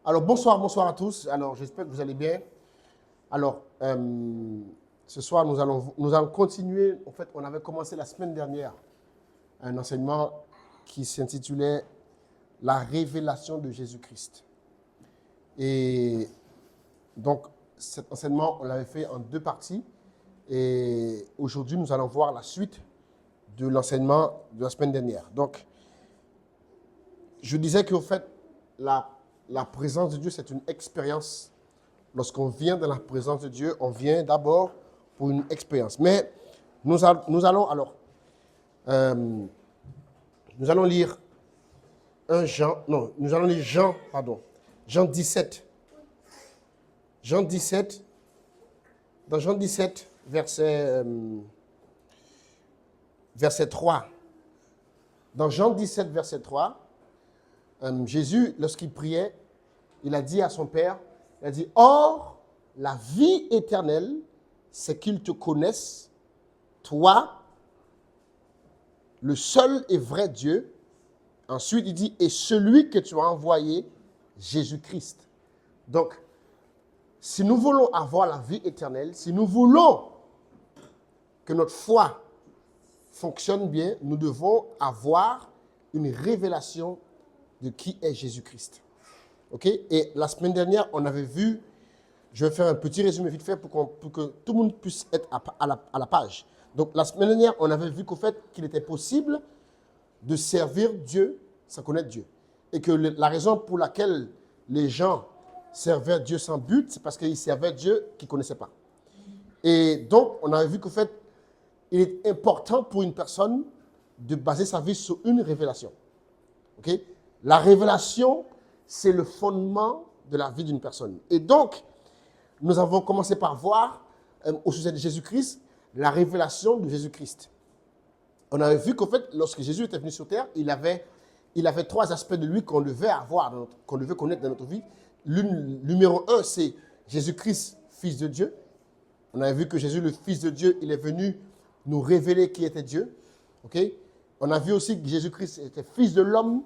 Alors, bonsoir à tous. Alors, j'espère que vous allez bien. Alors, ce soir, nous allons continuer. En fait, on avait commencé la semaine dernière un enseignement qui s'intitulait La révélation de Jésus-Christ. Et donc, cet enseignement, on l'avait fait en deux parties. Et aujourd'hui, nous allons voir la suite de l'enseignement de la semaine dernière. Donc, je disais qu'en fait, la présence de Dieu, c'est une expérience. Lorsqu'on vient dans la présence de Dieu, on vient d'abord pour une expérience. Mais nous allons lire Jean 17. Jean 17, dans Jean 17, verset 3. Dans Jean 17, verset 3, Jésus, lorsqu'il priait, il a dit à son Père, il a dit, « Or, la vie éternelle, c'est qu'ils te connaissent, toi, le seul et vrai Dieu. » Ensuite, il dit, « Et celui que tu as envoyé, Jésus-Christ. » Donc, si nous voulons avoir la vie éternelle, si nous voulons que notre foi fonctionne bien, nous devons avoir une révélation de qui est Jésus-Christ. OK? Et la semaine dernière, on avait vu, je vais faire un petit résumé vite fait pour que tout le monde puisse être à la page. Donc, la semaine dernière, on avait vu qu'au fait qu'il était possible de servir Dieu sans connaître Dieu. Et que la raison pour laquelle les gens servaient Dieu sans but, c'est parce qu'ils servaient Dieu qu'ils ne connaissaient pas. Et donc, on avait vu qu'au fait, il est important pour une personne de baser sa vie sur une révélation. OK? La révélation, c'est le fondement de la vie d'une personne. Et donc, nous avons commencé par voir, au sujet de Jésus-Christ, la révélation de Jésus-Christ. On avait vu qu'en fait, lorsque Jésus était venu sur terre, il avait trois aspects de lui qu'on devait avoir, qu'on devait connaître dans notre vie. Numéro 1, c'est Jésus-Christ, Fils de Dieu. On avait vu que Jésus, le Fils de Dieu, il est venu nous révéler qui était Dieu. Okay? On a vu aussi que Jésus-Christ était Fils de l'homme.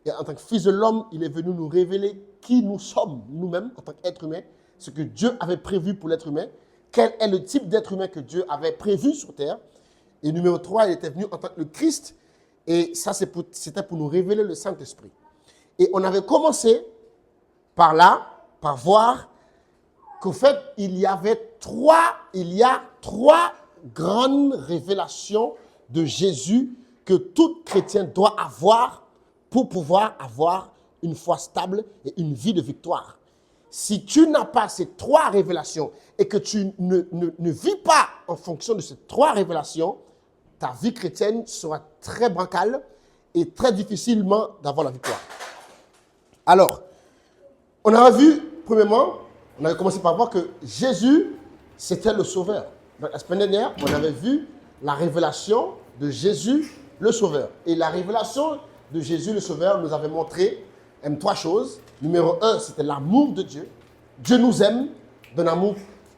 Et en tant que Fils de l'homme, il est venu nous révéler qui nous sommes, nous-mêmes, en tant qu'êtres humains, ce que Dieu avait prévu pour l'être humain, quel est le type d'être humain que Dieu avait prévu sur terre. Et numéro 3, il était venu en tant que le Christ. Et ça, c'était pour nous révéler le Saint-Esprit. Et on avait commencé par voir qu'au fait, il y a trois grandes révélations de Jésus que tout chrétien doit avoir pour pouvoir avoir une foi stable et une vie de victoire. Si tu n'as pas ces trois révélations et que tu ne vis pas en fonction de ces trois révélations, ta vie chrétienne sera très bancale et très difficilement d'avoir la victoire. Alors, on a vu, premièrement, on avait commencé par voir que Jésus, c'était le Sauveur. Donc, la semaine dernière, on avait vu la révélation de Jésus, le Sauveur. Et la révélation de Jésus, le Sauveur, nous avait montré trois choses. Numéro 1, c'était l'amour de Dieu. Dieu nous aime d'un amour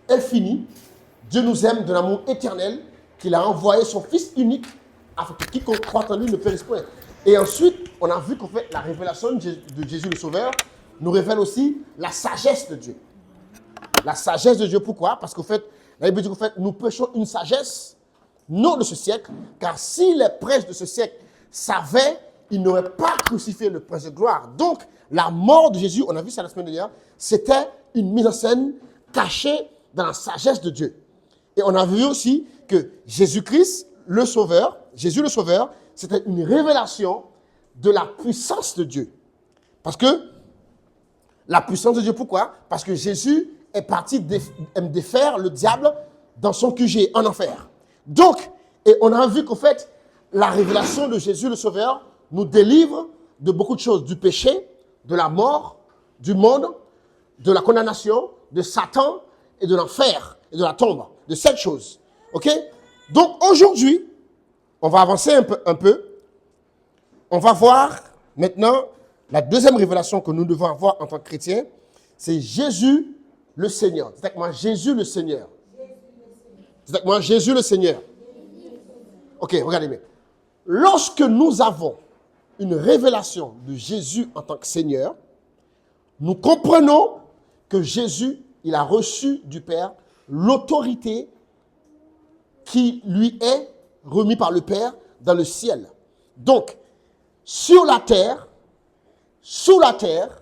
infini. Dieu nous aime d'un amour éternel, qu'il a envoyé son Fils unique afin que quiconque croit en lui ne périsse point. Et ensuite, on a vu qu'en fait, la révélation de Jésus le Sauveur nous révèle aussi la sagesse de Dieu. La sagesse de Dieu, pourquoi? Parce qu'en fait, la Bible dit qu'en fait, nous prêchons une sagesse, non de ce siècle, car si les prêches de ce siècle savaient, ils n'auraient pas crucifié le prince de gloire. Donc, la mort de Jésus, on a vu ça la semaine dernière, c'était une mise en scène cachée dans la sagesse de Dieu. Et on a vu aussi que Jésus-Christ, le Sauveur, Jésus le Sauveur, c'était une révélation de la puissance de Dieu. Parce que la puissance de Dieu, pourquoi? Parce que Jésus est parti défaire le diable dans son QG, en enfer. Donc, et on a vu qu'en fait, la révélation de Jésus le Sauveur nous délivre de beaucoup de choses, du péché, de la mort, du monde, de la condamnation, de Satan et de l'enfer et de la tombe, de cette chose. OK? Donc aujourd'hui, on va avancer un peu. On va voir maintenant la deuxième révélation que nous devons avoir en tant que chrétiens, c'est Jésus le Seigneur. Dites avec moi, Jésus le Seigneur. Dites avec moi, Jésus le Seigneur. OK, regardez bien. Lorsque nous avons une révélation de Jésus en tant que Seigneur, nous comprenons que Jésus, il a reçu du Père l'autorité qui lui est remise par le Père dans le ciel. Donc, sur la terre, sous la terre,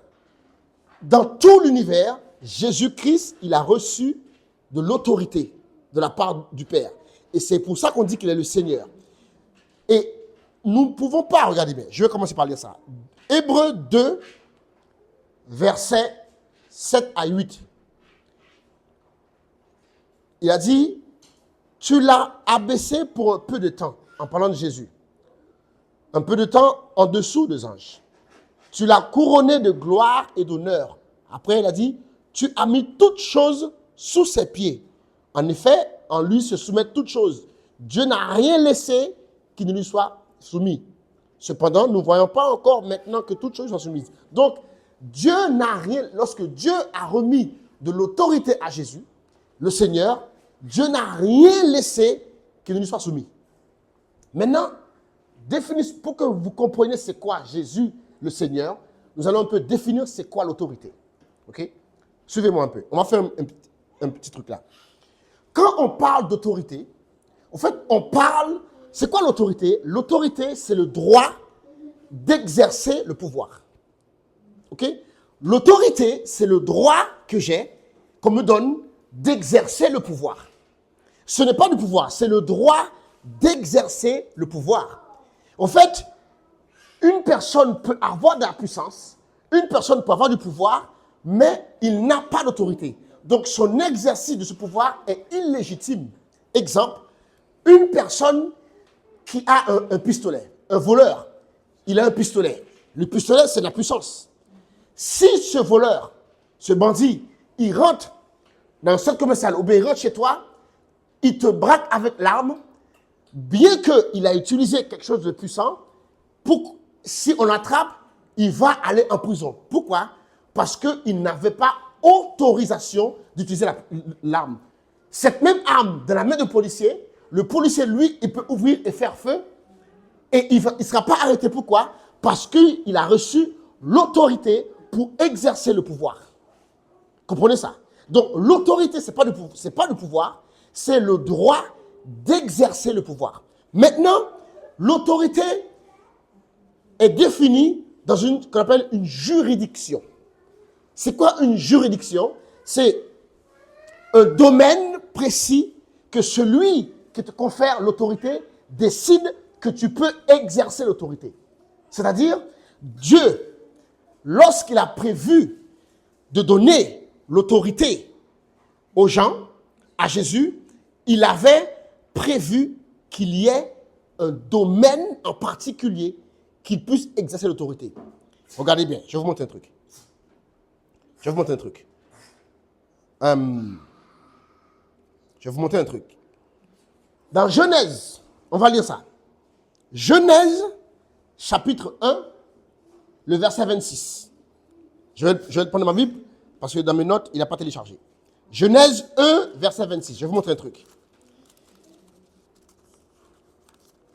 dans tout l'univers, Jésus-Christ, il a reçu de l'autorité de la part du Père. Et c'est pour ça qu'on dit qu'il est le Seigneur. Et nous ne pouvons pas, regardez bien, je vais commencer par lire ça. Hébreux 2, versets 7 à 8. Il a dit, tu l'as abaissé pour un peu de temps, en parlant de Jésus. Un peu de temps en dessous des anges. Tu l'as couronné de gloire et d'honneur. Après, il a dit, tu as mis toutes choses sous ses pieds. En effet, en lui se soumettent toutes choses. Dieu n'a rien laissé qui ne lui soit soumis. Cependant, nous ne voyons pas encore maintenant que toutes choses sont soumises. Donc, Dieu n'a rien, lorsque Dieu a remis de l'autorité à Jésus, le Seigneur, Dieu n'a rien laissé qui ne lui soit soumis. Maintenant, pour que vous compreniez c'est quoi Jésus, le Seigneur, nous allons un peu définir c'est quoi l'autorité. Ok? Suivez-moi un peu. On va faire un petit truc là. Quand on parle d'autorité, en fait, on parle... C'est quoi l'autorité? L'autorité, c'est le droit d'exercer le pouvoir. Ok? L'autorité, c'est le droit que j'ai, qu'on me donne, d'exercer le pouvoir. Ce n'est pas du pouvoir, c'est le droit d'exercer le pouvoir. En fait, une personne peut avoir de la puissance, une personne peut avoir du pouvoir, mais il n'a pas d'autorité. Donc, son exercice de ce pouvoir est illégitime. Exemple, une personne qui a un pistolet, un voleur, il a un pistolet. Le pistolet, c'est de la puissance. Si ce voleur, ce bandit, il rentre dans un centre commercial ou bien il rentre chez toi, il te braque avec l'arme, bien qu'il a utilisé quelque chose de puissant, si on l'attrape, il va aller en prison. Pourquoi? Parce qu'il n'avait pas autorisation d'utiliser l'arme. Cette même arme dans la main du policier, le policier, lui, il peut ouvrir et faire feu et il ne sera pas arrêté. Pourquoi? Parce qu'il a reçu l'autorité pour exercer le pouvoir. Comprenez ça? Donc, l'autorité, ce n'est pas le pouvoir, c'est le droit d'exercer le pouvoir. Maintenant, l'autorité est définie dans qu'on appelle une juridiction. C'est quoi une juridiction? C'est un domaine précis que celui qui te confère l'autorité décide que tu peux exercer l'autorité. C'est-à-dire, Dieu, lorsqu'il a prévu de donner l'autorité aux gens, à Jésus, il avait prévu qu'il y ait un domaine en particulier qu'il puisse exercer l'autorité. Regardez bien, je vais vous montrer un truc. Je vais vous montrer un truc. Dans Genèse, on va lire ça. Genèse, chapitre 1, le verset 26. Je vais prendre ma Bible parce que dans mes notes, il n'a pas téléchargé. Genèse 1, verset 26. Je vais vous montrer un truc.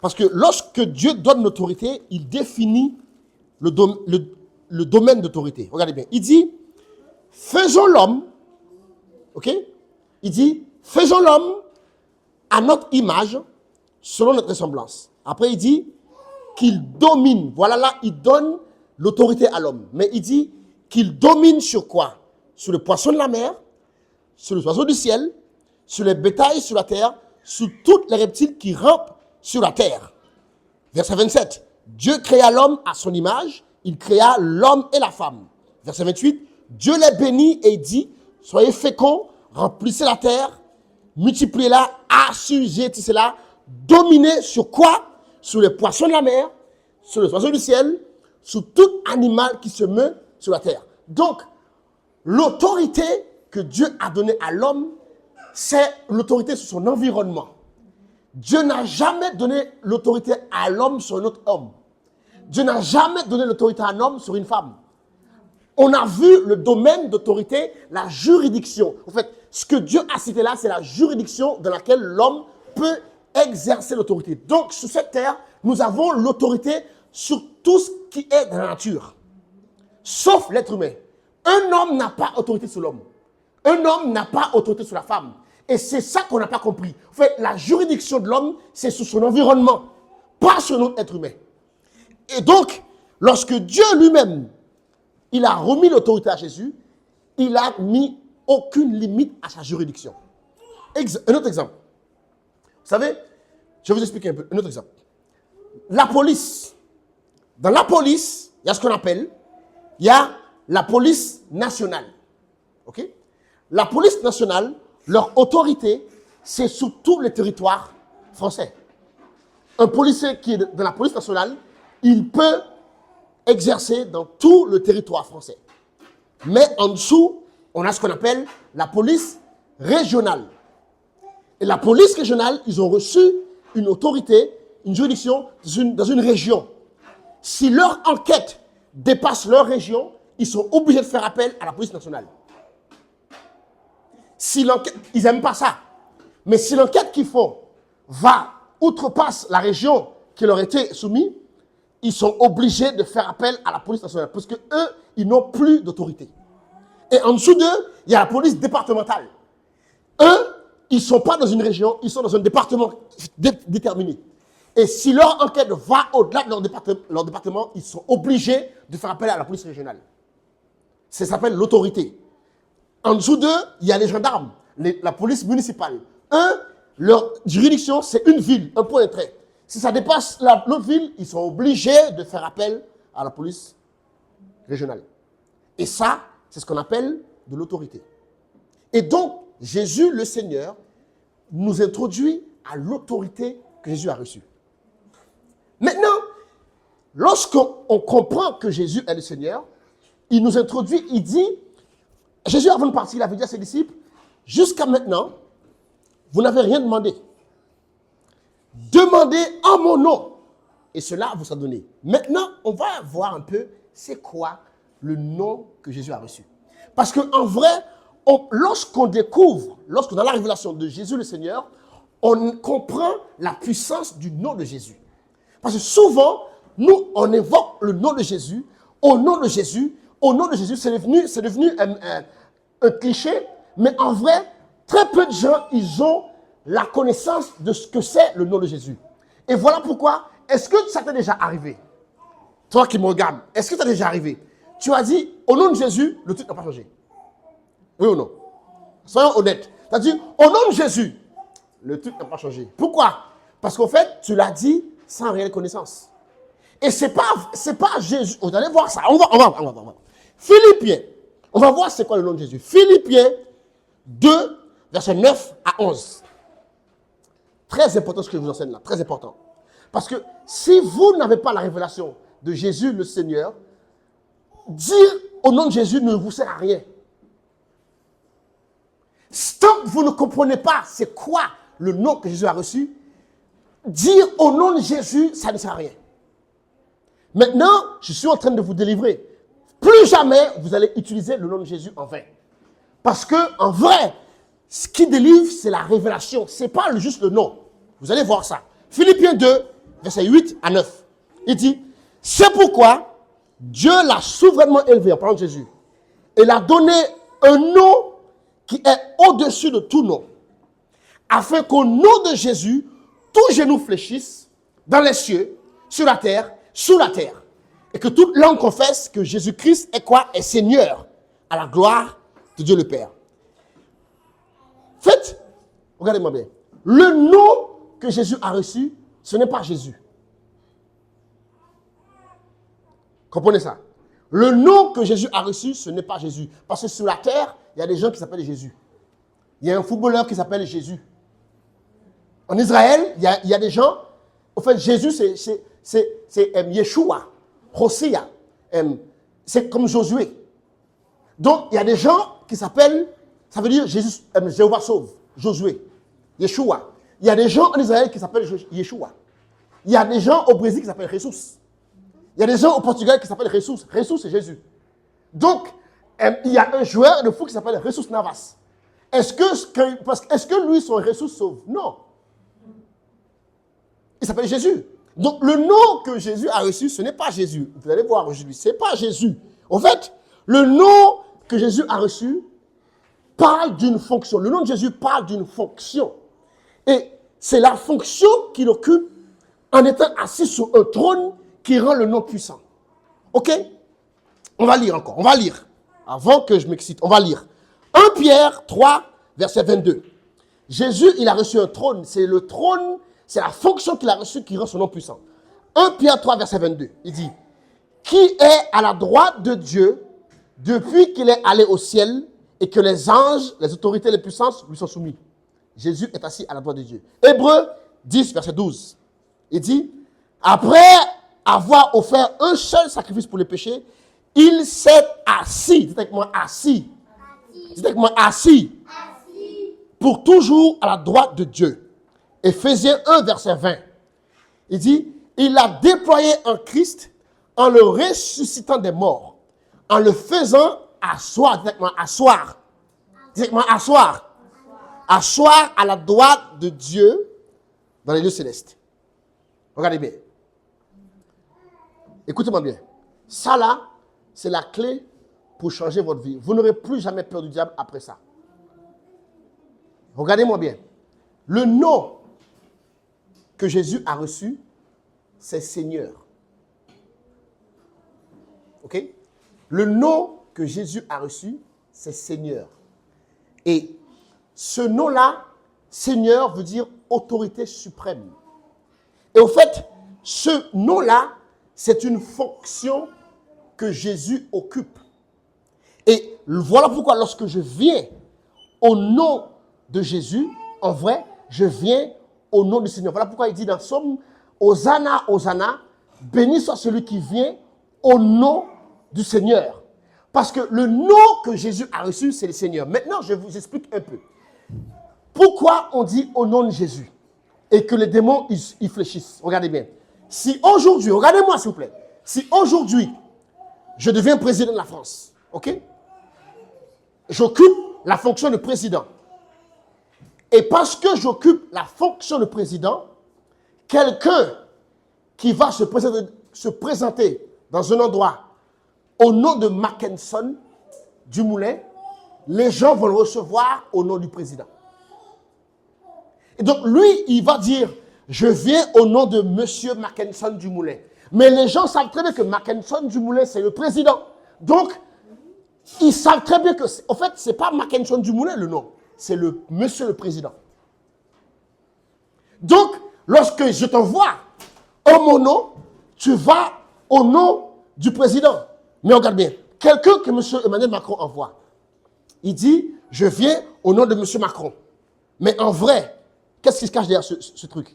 Parce que lorsque Dieu donne l'autorité, il définit le domaine d'autorité. Regardez bien. Il dit, faisons l'homme, ok? Il dit, faisons l'homme à notre image, selon notre ressemblance. Après, il dit qu'il domine. Voilà là, il donne l'autorité à l'homme. Mais il dit qu'il domine sur quoi? Sur le poisson de la mer, sur les oiseaux du ciel, sur les bétails sur la terre, sur toutes les reptiles qui rampent sur la terre. Verset 27. Dieu créa l'homme à son image, il créa l'homme et la femme. Verset 28. Dieu les bénit et dit, soyez féconds, remplissez la terre, multipliez-la, assujettissez-la, dominez sur quoi? Sur les poissons de la mer, sur les oiseaux du ciel, sur tout animal qui se meut sur la terre. Donc, l'autorité que Dieu a donnée à l'homme, c'est l'autorité sur son environnement. Dieu n'a jamais donné l'autorité à l'homme sur un autre homme. Dieu n'a jamais donné l'autorité à un homme sur une femme. On a vu le domaine d'autorité, la juridiction. En fait, ce que Dieu a cité là, c'est la juridiction dans laquelle l'homme peut exercer l'autorité. Donc, sur cette terre, nous avons l'autorité sur tout ce qui est dans la nature. Sauf l'être humain. Un homme n'a pas autorité sur l'homme. Un homme n'a pas autorité sur la femme. Et c'est ça qu'on n'a pas compris. En fait, la juridiction de l'homme, c'est sur son environnement, pas sur notre être humain. Et donc, lorsque Dieu lui-même, il a remis l'autorité à Jésus, il n'a mis aucune limite à sa juridiction. Un autre exemple. Vous savez, je vais vous expliquer un peu. Un autre exemple. La police. Dans la police, il y a ce qu'on appelle, il y a la police nationale. OK? La police nationale, leur autorité, c'est sur tous les territoires français. Un policier qui est dans la police nationale, il peut exercer dans tout le territoire français. Mais en dessous, on a ce qu'on appelle la police régionale. Et la police régionale, ils ont reçu une autorité, une juridiction dans une région. Si leur enquête dépasse leur région, ils sont obligés de faire appel à la police nationale. Si l'enquête, ils n'aiment pas ça. Mais si l'enquête qu'ils font outrepasse la région qui leur était soumise, ils sont obligés de faire appel à la police nationale. Parce qu'eux, ils n'ont plus d'autorité. Et en dessous d'eux, il y a la police départementale. Eux, ils ne sont pas dans une région, ils sont dans un département déterminé. Et si leur enquête va au-delà de leur département, ils sont obligés de faire appel à la police régionale. Ça s'appelle l'autorité. En dessous d'eux, il y a les gendarmes, la police municipale. Eux, leur juridiction, c'est une ville, un point de trait. Si ça dépasse l'autre ville, ils sont obligés de faire appel à la police régionale. Et ça, c'est ce qu'on appelle de l'autorité. Et donc, Jésus, le Seigneur, nous introduit à l'autorité que Jésus a reçue. Maintenant, lorsqu'on comprend que Jésus est le Seigneur, il nous introduit, il dit, Jésus avant de partir, il avait dit à ses disciples, jusqu'à maintenant, vous n'avez rien demandé. Demandez en mon nom, et cela vous sera donné. Maintenant, on va voir un peu, c'est quoi le nom que Jésus a reçu. Parce qu'en vrai, lorsqu'on découvre, lorsqu'on a la révélation de Jésus le Seigneur, on comprend la puissance du nom de Jésus. Parce que souvent, nous, on évoque le nom de Jésus, au nom de Jésus, c'est devenu un cliché, mais en vrai, très peu de gens, ils ont la connaissance de ce que c'est le nom de Jésus. Et voilà pourquoi, est-ce que ça t'est déjà arrivé? Toi qui me regardes, est-ce que ça t'est déjà arrivé? Tu as dit, au nom de Jésus, le truc n'a pas changé. Oui ou non? Soyons honnêtes. Tu as dit, au nom de Jésus, le truc n'a pas changé. Pourquoi? Parce qu'en fait, tu l'as dit sans réelle connaissance. Et c'est pas Jésus. Vous allez voir ça. On va. Philippiens. On va voir c'est quoi le nom de Jésus. Philippiens 2, versets 9 à 11. Très important ce que je vous enseigne là. Très important. Parce que si vous n'avez pas la révélation de Jésus le Seigneur, dire au nom de Jésus ne vous sert à rien. Tant que vous ne comprenez pas c'est quoi le nom que Jésus a reçu, dire au nom de Jésus, ça ne sert à rien. Maintenant, je suis en train de vous délivrer. Plus jamais vous allez utiliser le nom de Jésus en vain. Parce que en vrai, ce qui délivre, c'est la révélation. Ce n'est pas juste le nom. Vous allez voir ça. Philippiens 2, versets 8 à 9. Il dit, c'est pourquoi Dieu l'a souverainement élevé, en parlant de Jésus, et l'a donné un nom qui est au-dessus de tout nom, afin qu'au nom de Jésus, tout genou fléchisse dans les cieux, sur la terre, sous la terre, et que toute langue confesse que Jésus-Christ est quoi? Est Seigneur, à la gloire de Dieu le Père. Faites, regardez-moi bien, le nom que Jésus a reçu, ce n'est pas Jésus. Comprenez ça? Le nom que Jésus a reçu, ce n'est pas Jésus. Parce que sur la terre, il y a des gens qui s'appellent Jésus. Il y a un footballeur qui s'appelle Jésus. En Israël, il y a des gens, en fait, Jésus, c'est Yeshua, Hosea, c'est comme Josué. Donc, il y a des gens qui s'appellent, ça veut dire Jésus, Jéhovah sauve, Josué, Yeshua. Il y a des gens en Israël qui s'appellent Yeshua. Il y a des gens au Brésil qui s'appellent Jesus. Il y a des gens au Portugal qui s'appellent Jesus. Jesus, c'est Jésus. Donc, il y a un joueur de foot qui s'appelle Jesus Navas. Est-ce que lui, son Jesus sauve? Non. Il s'appelle Jésus. Donc, le nom que Jésus a reçu, ce n'est pas Jésus. Vous allez voir aujourd'hui, ce n'est pas Jésus. En fait, le nom que Jésus a reçu parle d'une fonction. Le nom de Jésus parle d'une fonction. Et c'est la fonction qu'il occupe en étant assis sur un trône qui rend le nom puissant. Ok? On va lire encore. On va lire. Avant que je m'excite, on va lire. 1 Pierre 3, verset 22. Jésus, il a reçu un trône. C'est le trône, c'est la fonction qu'il a reçue qui rend son nom puissant. 1 Pierre 3, verset 22. Il dit, qui est à la droite de Dieu depuis qu'il est allé au ciel et que les anges, les autorités, les puissances lui sont soumis. Jésus est assis à la droite de Dieu. Hébreux 10, verset 12. Il dit, après avoir offert un seul sacrifice pour les péchés, il s'est assis. Dites avec moi, assis. Dites avec moi, assis. Pour toujours à la droite de Dieu. Éphésiens 1, verset 20. Il dit, il a déployé en Christ en le ressuscitant des morts, en le faisant asseoir. Dites avec moi, asseoir. Dites avec moi, asseoir. Asseoir à la droite de Dieu dans les lieux célestes. Regardez bien. Écoutez-moi bien. Ça là, c'est la clé pour changer votre vie. Vous n'aurez plus jamais peur du diable après ça. Regardez-moi bien. Le nom que Jésus a reçu, c'est Seigneur. Ok? Le nom que Jésus a reçu, c'est Seigneur. Et ce nom-là, Seigneur, veut dire autorité suprême. Et au fait, ce nom-là, c'est une fonction que Jésus occupe. Et voilà pourquoi lorsque je viens au nom de Jésus, en vrai, je viens au nom du Seigneur. Voilà pourquoi il dit dans Somme, Hosanna, Hosanna, béni soit celui qui vient au nom du Seigneur. Parce que le nom que Jésus a reçu, c'est le Seigneur. Maintenant, je vous explique un peu. Pourquoi on dit au nom de Jésus et que les démons, ils fléchissent? Regardez bien. Si aujourd'hui, regardez-moi s'il vous plaît, si aujourd'hui, je deviens président de la France, ok? J'occupe la fonction de président. Et parce que j'occupe la fonction de président, quelqu'un qui va se présenter dans un endroit au nom de Mackenson Dumoulin, les gens vont le recevoir au nom du président. Et donc lui, il va dire, je viens au nom de Monsieur Mackenson Dumoulin. Mais les gens savent très bien que Mackenson Dumoulin, c'est le président. Donc, ils savent très bien que, en fait, ce n'est pas Mackenson Dumoulin le nom, c'est le Monsieur le Président. Donc, lorsque je t'envoie en mon nom, tu vas au nom du président. Mais regarde bien, quelqu'un que M. Emmanuel Macron envoie, il dit, je viens au nom de M. Macron. Mais en vrai, qu'est-ce qui se cache derrière ce truc?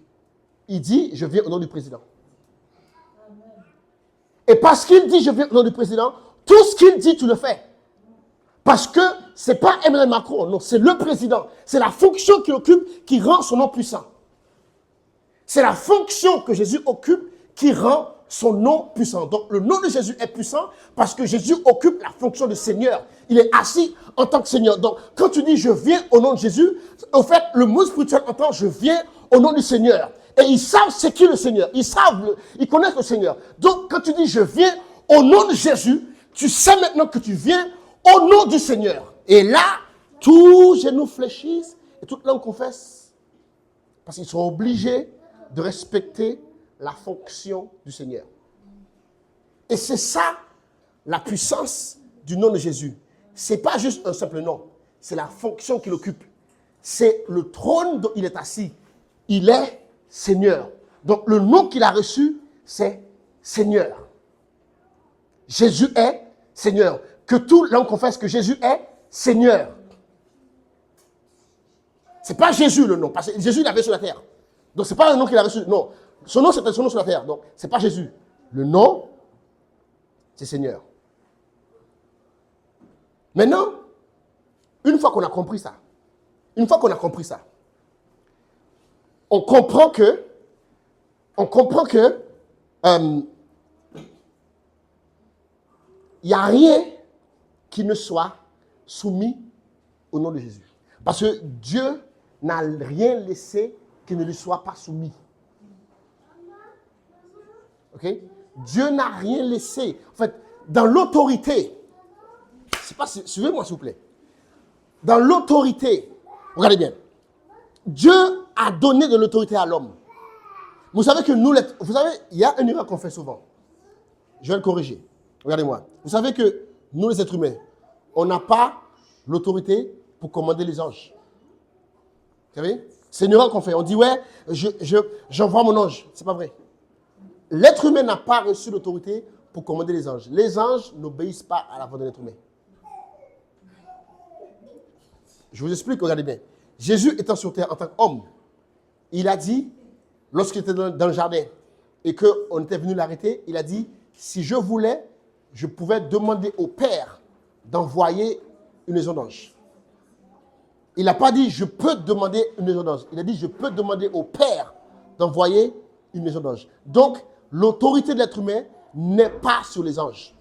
Il dit, je viens au nom du président. Et parce qu'il dit, je viens au nom du président, tout ce qu'il dit, tu le fais. Parce que ce n'est pas Emmanuel Macron, non, c'est le président. C'est la fonction qu'il occupe qui rend son nom puissant. C'est la fonction que Jésus occupe qui rend son nom puissant. Donc, le nom de Jésus est puissant parce que Jésus occupe la fonction de Seigneur. Il est assis en tant que Seigneur. Donc, quand tu dis « je viens au nom de Jésus », en fait, le monde spirituel entend « je viens au nom du Seigneur ». Et ils savent c'est qui le Seigneur. Ils connaissent le Seigneur. Donc, quand tu dis « je viens au nom de Jésus », tu sais maintenant que tu viens au nom du Seigneur. Et là, tous genoux fléchissent et toute langue confesse. Parce qu'ils sont obligés de respecter la fonction du Seigneur. Et c'est ça, la puissance du nom de Jésus. Ce n'est pas juste un simple nom. C'est la fonction qu'il occupe. C'est le trône dont il est assis. Il est Seigneur. Donc le nom qu'il a reçu, c'est Seigneur. Jésus est Seigneur. Que tout l'homme confesse que Jésus est Seigneur. Ce n'est pas Jésus le nom, parce que Jésus l'avait sur la terre. Donc ce n'est pas un nom qu'il a reçu. Non. Son nom, c'était son nom sur la terre. Donc ce n'est pas Jésus. Le nom, c'est Seigneur. Maintenant, une fois qu'on a compris ça, on comprend que il n'y a rien qui ne soit soumis au nom de Jésus. Parce que Dieu n'a rien laissé qui ne lui soit pas soumis. Ok? Dieu n'a rien laissé. En fait, dans l'autorité, c'est pas, suivez-moi s'il vous plaît. Dans l'autorité, regardez bien, Dieu a donné de l'autorité à l'homme. Vous savez que nous, vous savez, il y a une erreur qu'on fait souvent. Je vais le corriger. Regardez-moi. Vous savez que nous, les êtres humains, on n'a pas l'autorité pour commander les anges. Vous savez? C'est une erreur qu'on fait. On dit, ouais, j'envoie mon ange. C'est pas vrai. L'être humain n'a pas reçu l'autorité pour commander les anges. Les anges n'obéissent pas à la voix de l'être humain. Je vous explique, regardez bien. Jésus étant sur terre en tant qu'homme, il a dit, lorsqu'il était dans le jardin et qu'on était venu l'arrêter, il a dit, si je voulais, je pouvais demander au Père d'envoyer une légion d'anges. Il n'a pas dit, je peux demander une légion d'anges. Il a dit, je peux demander au Père d'envoyer une légion d'anges. Donc, l'autorité de l'être humain n'est pas sur les anges.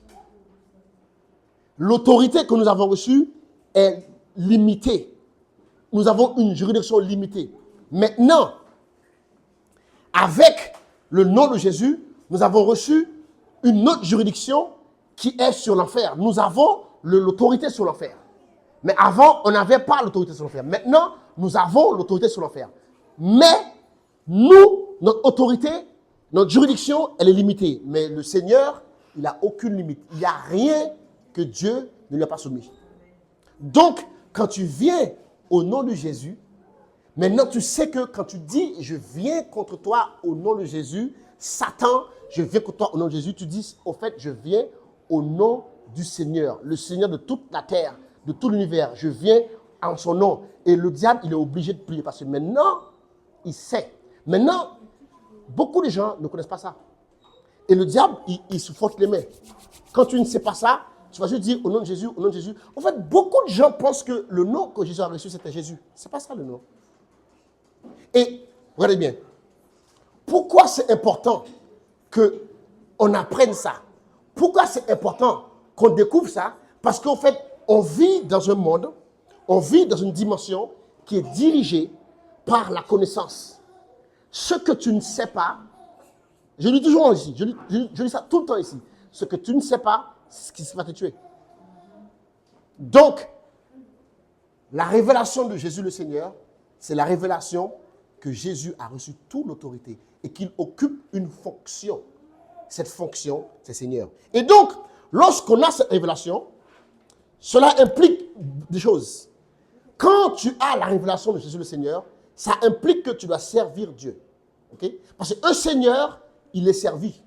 L'autorité que nous avons reçue est limitée. Nous avons une juridiction limitée. Maintenant, avec le nom de Jésus, nous avons reçu une autre juridiction qui est sur l'enfer. Nous avons l'autorité sur l'enfer. Mais avant, on n'avait pas l'autorité sur l'enfer. Maintenant, nous avons l'autorité sur l'enfer. Mais nous, notre autorité, notre juridiction, elle est limitée. Mais le Seigneur, il n'a aucune limite. Il n'y a rien que Dieu ne lui a pas soumis. Donc, quand tu viens au nom de Jésus, maintenant tu sais que quand tu dis « je viens contre toi au nom de Jésus », Satan, je viens contre toi au nom de Jésus, tu dis au fait, je viens au nom du Seigneur, le Seigneur de toute la terre, de tout l'univers. Je viens en son nom. Et le diable, il est obligé de prier parce que maintenant, il sait. Maintenant, beaucoup de gens ne connaissent pas ça. Et le diable, il se frotte les mains. Quand tu ne sais pas ça, tu vas juste dire au nom de Jésus, au nom de Jésus. En fait, beaucoup de gens pensent que le nom que Jésus a reçu, c'était Jésus. Ce n'est pas ça le nom. Et, regardez bien, pourquoi c'est important qu'on apprenne ça? Pourquoi c'est important qu'on découvre ça? Parce qu'en fait, on vit dans un monde, on vit dans une dimension qui est dirigée par la connaissance. Ce que tu ne sais pas, je dis toujours ici, je dis ça tout le temps ici, ce que tu ne sais pas, c'est ce qui va te tuer. Donc, la révélation de Jésus le Seigneur, c'est la révélation que Jésus a reçu toute l'autorité et qu'il occupe une fonction. Cette fonction, c'est Seigneur. Et donc, lorsqu'on a cette révélation, cela implique des choses. Quand tu as la révélation de Jésus le Seigneur, ça implique que tu dois servir Dieu. Okay? Parce qu'un Seigneur, il est servi.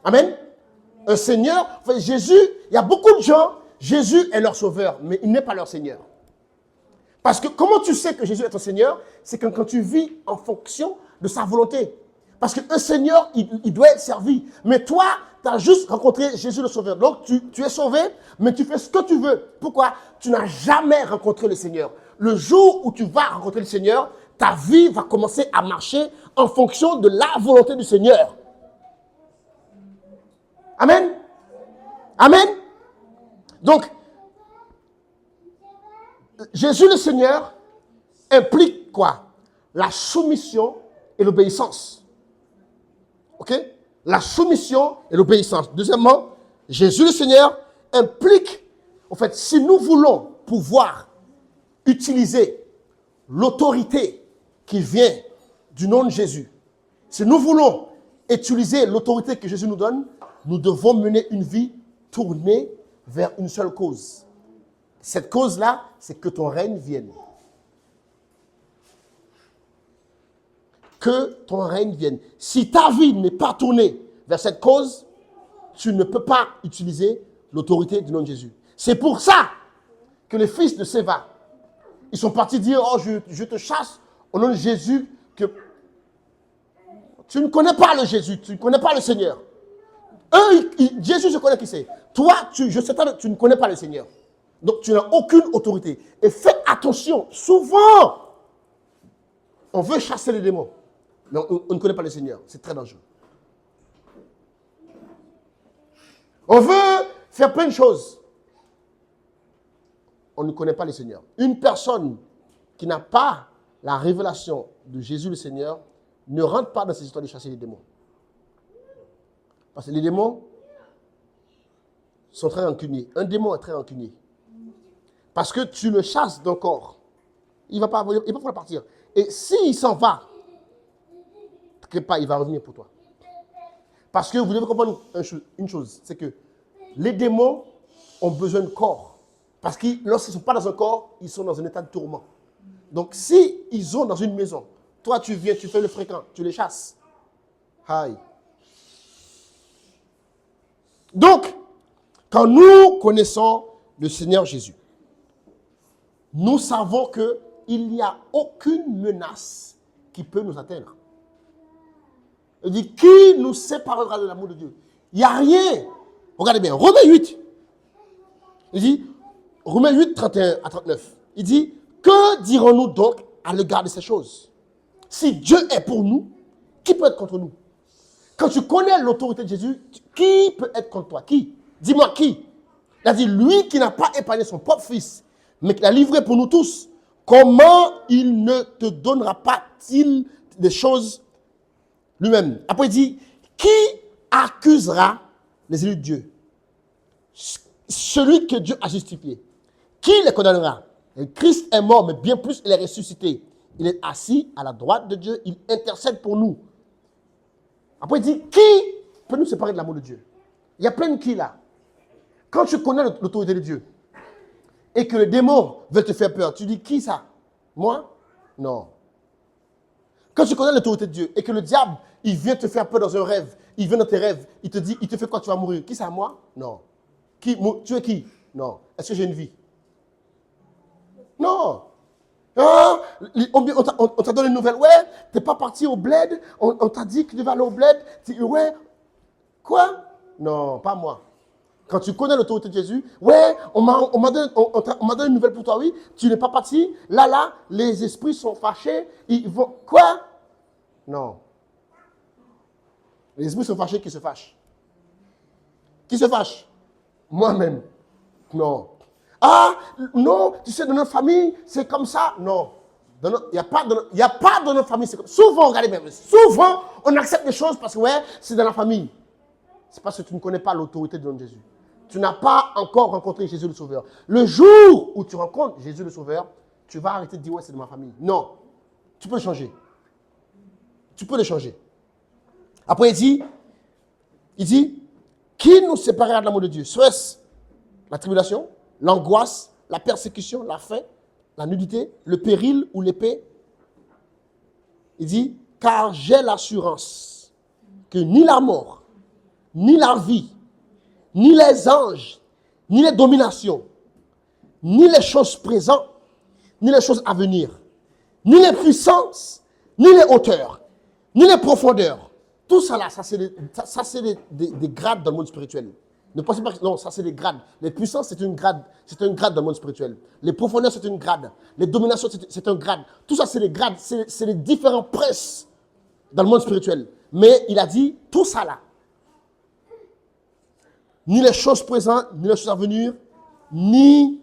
Amen. Un Seigneur, enfin, Jésus, il y a beaucoup de gens, Jésus est leur sauveur, mais il n'est pas leur Seigneur. Parce que comment tu sais que Jésus est ton Seigneur? C'est quand tu vis en fonction de sa volonté. Parce qu'un Seigneur, il doit être servi. Mais toi, tu as juste rencontré Jésus le Sauveur. Donc, tu es sauvé, mais tu fais ce que tu veux. Pourquoi? Tu n'as jamais rencontré le Seigneur. Le jour où tu vas rencontrer le Seigneur, ta vie va commencer à marcher en fonction de la volonté du Seigneur. Amen. Amen. Donc, Jésus le Seigneur implique quoi? La soumission et l'obéissance. Ok? La soumission et l'obéissance. Deuxièmement, Jésus le Seigneur implique, en fait, si nous voulons pouvoir utiliser l'autorité qui vient du nom de Jésus, si nous voulons utiliser l'autorité que Jésus nous donne, nous devons mener une vie tournée vers une seule cause. Cette cause-là, c'est que ton règne vienne. Que ton règne vienne. Si ta vie n'est pas tournée vers cette cause, tu ne peux pas utiliser l'autorité du nom de Jésus. C'est pour ça que les fils de Séva, ils sont partis dire, oh, je te chasse au nom de Jésus, que tu ne connais pas le Jésus, tu ne connais pas le Seigneur. Eux, Jésus, je connais qui c'est. Toi, je sais pas, tu ne connais pas le Seigneur. Donc, tu n'as aucune autorité. Et faites attention, souvent, on veut chasser les démons. Mais on ne connaît pas le Seigneur. C'est très dangereux. On veut faire plein de choses. On ne connaît pas le Seigneur. Une personne qui n'a pas la révélation de Jésus le Seigneur ne rentre pas dans ces histoires de chasser les démons. Parce que les démons, sont très rancuniers. Un démon est très rancunier. Parce que tu le chasses d'un corps. Il va pas falloir partir. Et s'il s'en va, t'inquiète pas, il va revenir pour toi. Parce que vous devez comprendre une chose, c'est que les démons ont besoin de corps. Parce que lorsqu'ils ne sont pas dans un corps, ils sont dans un état de tourment. Donc, si ils sont dans une maison, toi tu viens, tu fais le fréquent, tu les chasses. Aïe. Donc, quand nous connaissons le Seigneur Jésus, nous savons qu'il n'y a aucune menace qui peut nous atteindre. Il dit, qui nous séparera de l'amour de Dieu? Il n'y a rien. Regardez bien, Romains 8. Il dit, Romains 8, 31 à 39. Il dit, que dirons-nous donc à l'égard de ces choses? Si Dieu est pour nous, qui peut être contre nous? Quand tu connais l'autorité de Jésus, qui peut être contre toi? Qui? Dis-moi qui? Il a dit, lui qui n'a pas épargné son propre fils, mais qui l'a livré pour nous tous, comment il ne te donnera pas-il des choses lui-même? Après, il dit, qui accusera les élus de Dieu? Celui que Dieu a justifié. Qui les condamnera? Et Christ est mort, mais bien plus, il est ressuscité. Il est assis à la droite de Dieu, il intercède pour nous. Après, il dit, qui peut nous séparer de l'amour de Dieu? Il y a plein de qui là. Quand tu connais l'autorité de Dieu et que le démon veut te faire peur, tu dis, qui ça? Moi? Non. Quand tu connais l'autorité de Dieu et que le diable, il vient te faire peur dans un rêve, il vient dans tes rêves, il te dit, il te fait quoi? Tu vas mourir. Qui ça? Moi? Non. Qui? Tu es qui? Non. Est-ce que j'ai une vie? Non. Ah, on t'a donné une nouvelle. Ouais, t'es pas parti au bled. On t'a dit que tu devais aller au bled. Ouais. Quoi? Non, pas moi. Quand tu connais l'autorité de Jésus, ouais, on m'a donné une nouvelle pour toi, oui. Tu n'es pas parti. Là, les esprits sont fâchés. Ils vont. Quoi? Non. Les esprits sont fâchés, qui se fâchent? Qui se fâche? Moi-même. Non. Ah, non, tu sais, dans notre famille, c'est comme ça. Non. Il n'y a pas dans notre famille, c'est comme ça. Souvent, regardez bien, souvent, on accepte des choses parce que, ouais, c'est dans la famille. C'est parce que tu ne connais pas l'autorité de notre Jésus. Tu n'as pas encore rencontré Jésus le Sauveur. Le jour où tu rencontres Jésus le Sauveur, tu vas arrêter de dire, ouais, c'est de ma famille. Non. Tu peux le changer. Tu peux le changer. Après, il dit, qui nous séparera de l'amour de Dieu? Soit-ce la tribulation, l'angoisse, la persécution, la faim, la nudité, le péril ou l'épée? Il dit, car j'ai l'assurance que ni la mort, ni la vie, ni les anges, ni les dominations, ni les choses présentes, ni les choses à venir, ni les puissances, ni les hauteurs, ni les profondeurs. Tout ça là, ça c'est des grades dans le monde spirituel. Ne pensez pas que non, ça c'est des grades. Les puissances, c'est un grade dans le monde spirituel. Les profondeurs, c'est une grade. Les dominations, c'est un grade. Tout ça, c'est des grades, c'est les différents princes dans le monde spirituel. Mais il a dit, tout ça là, ni les choses présentes, ni les choses à venir, ni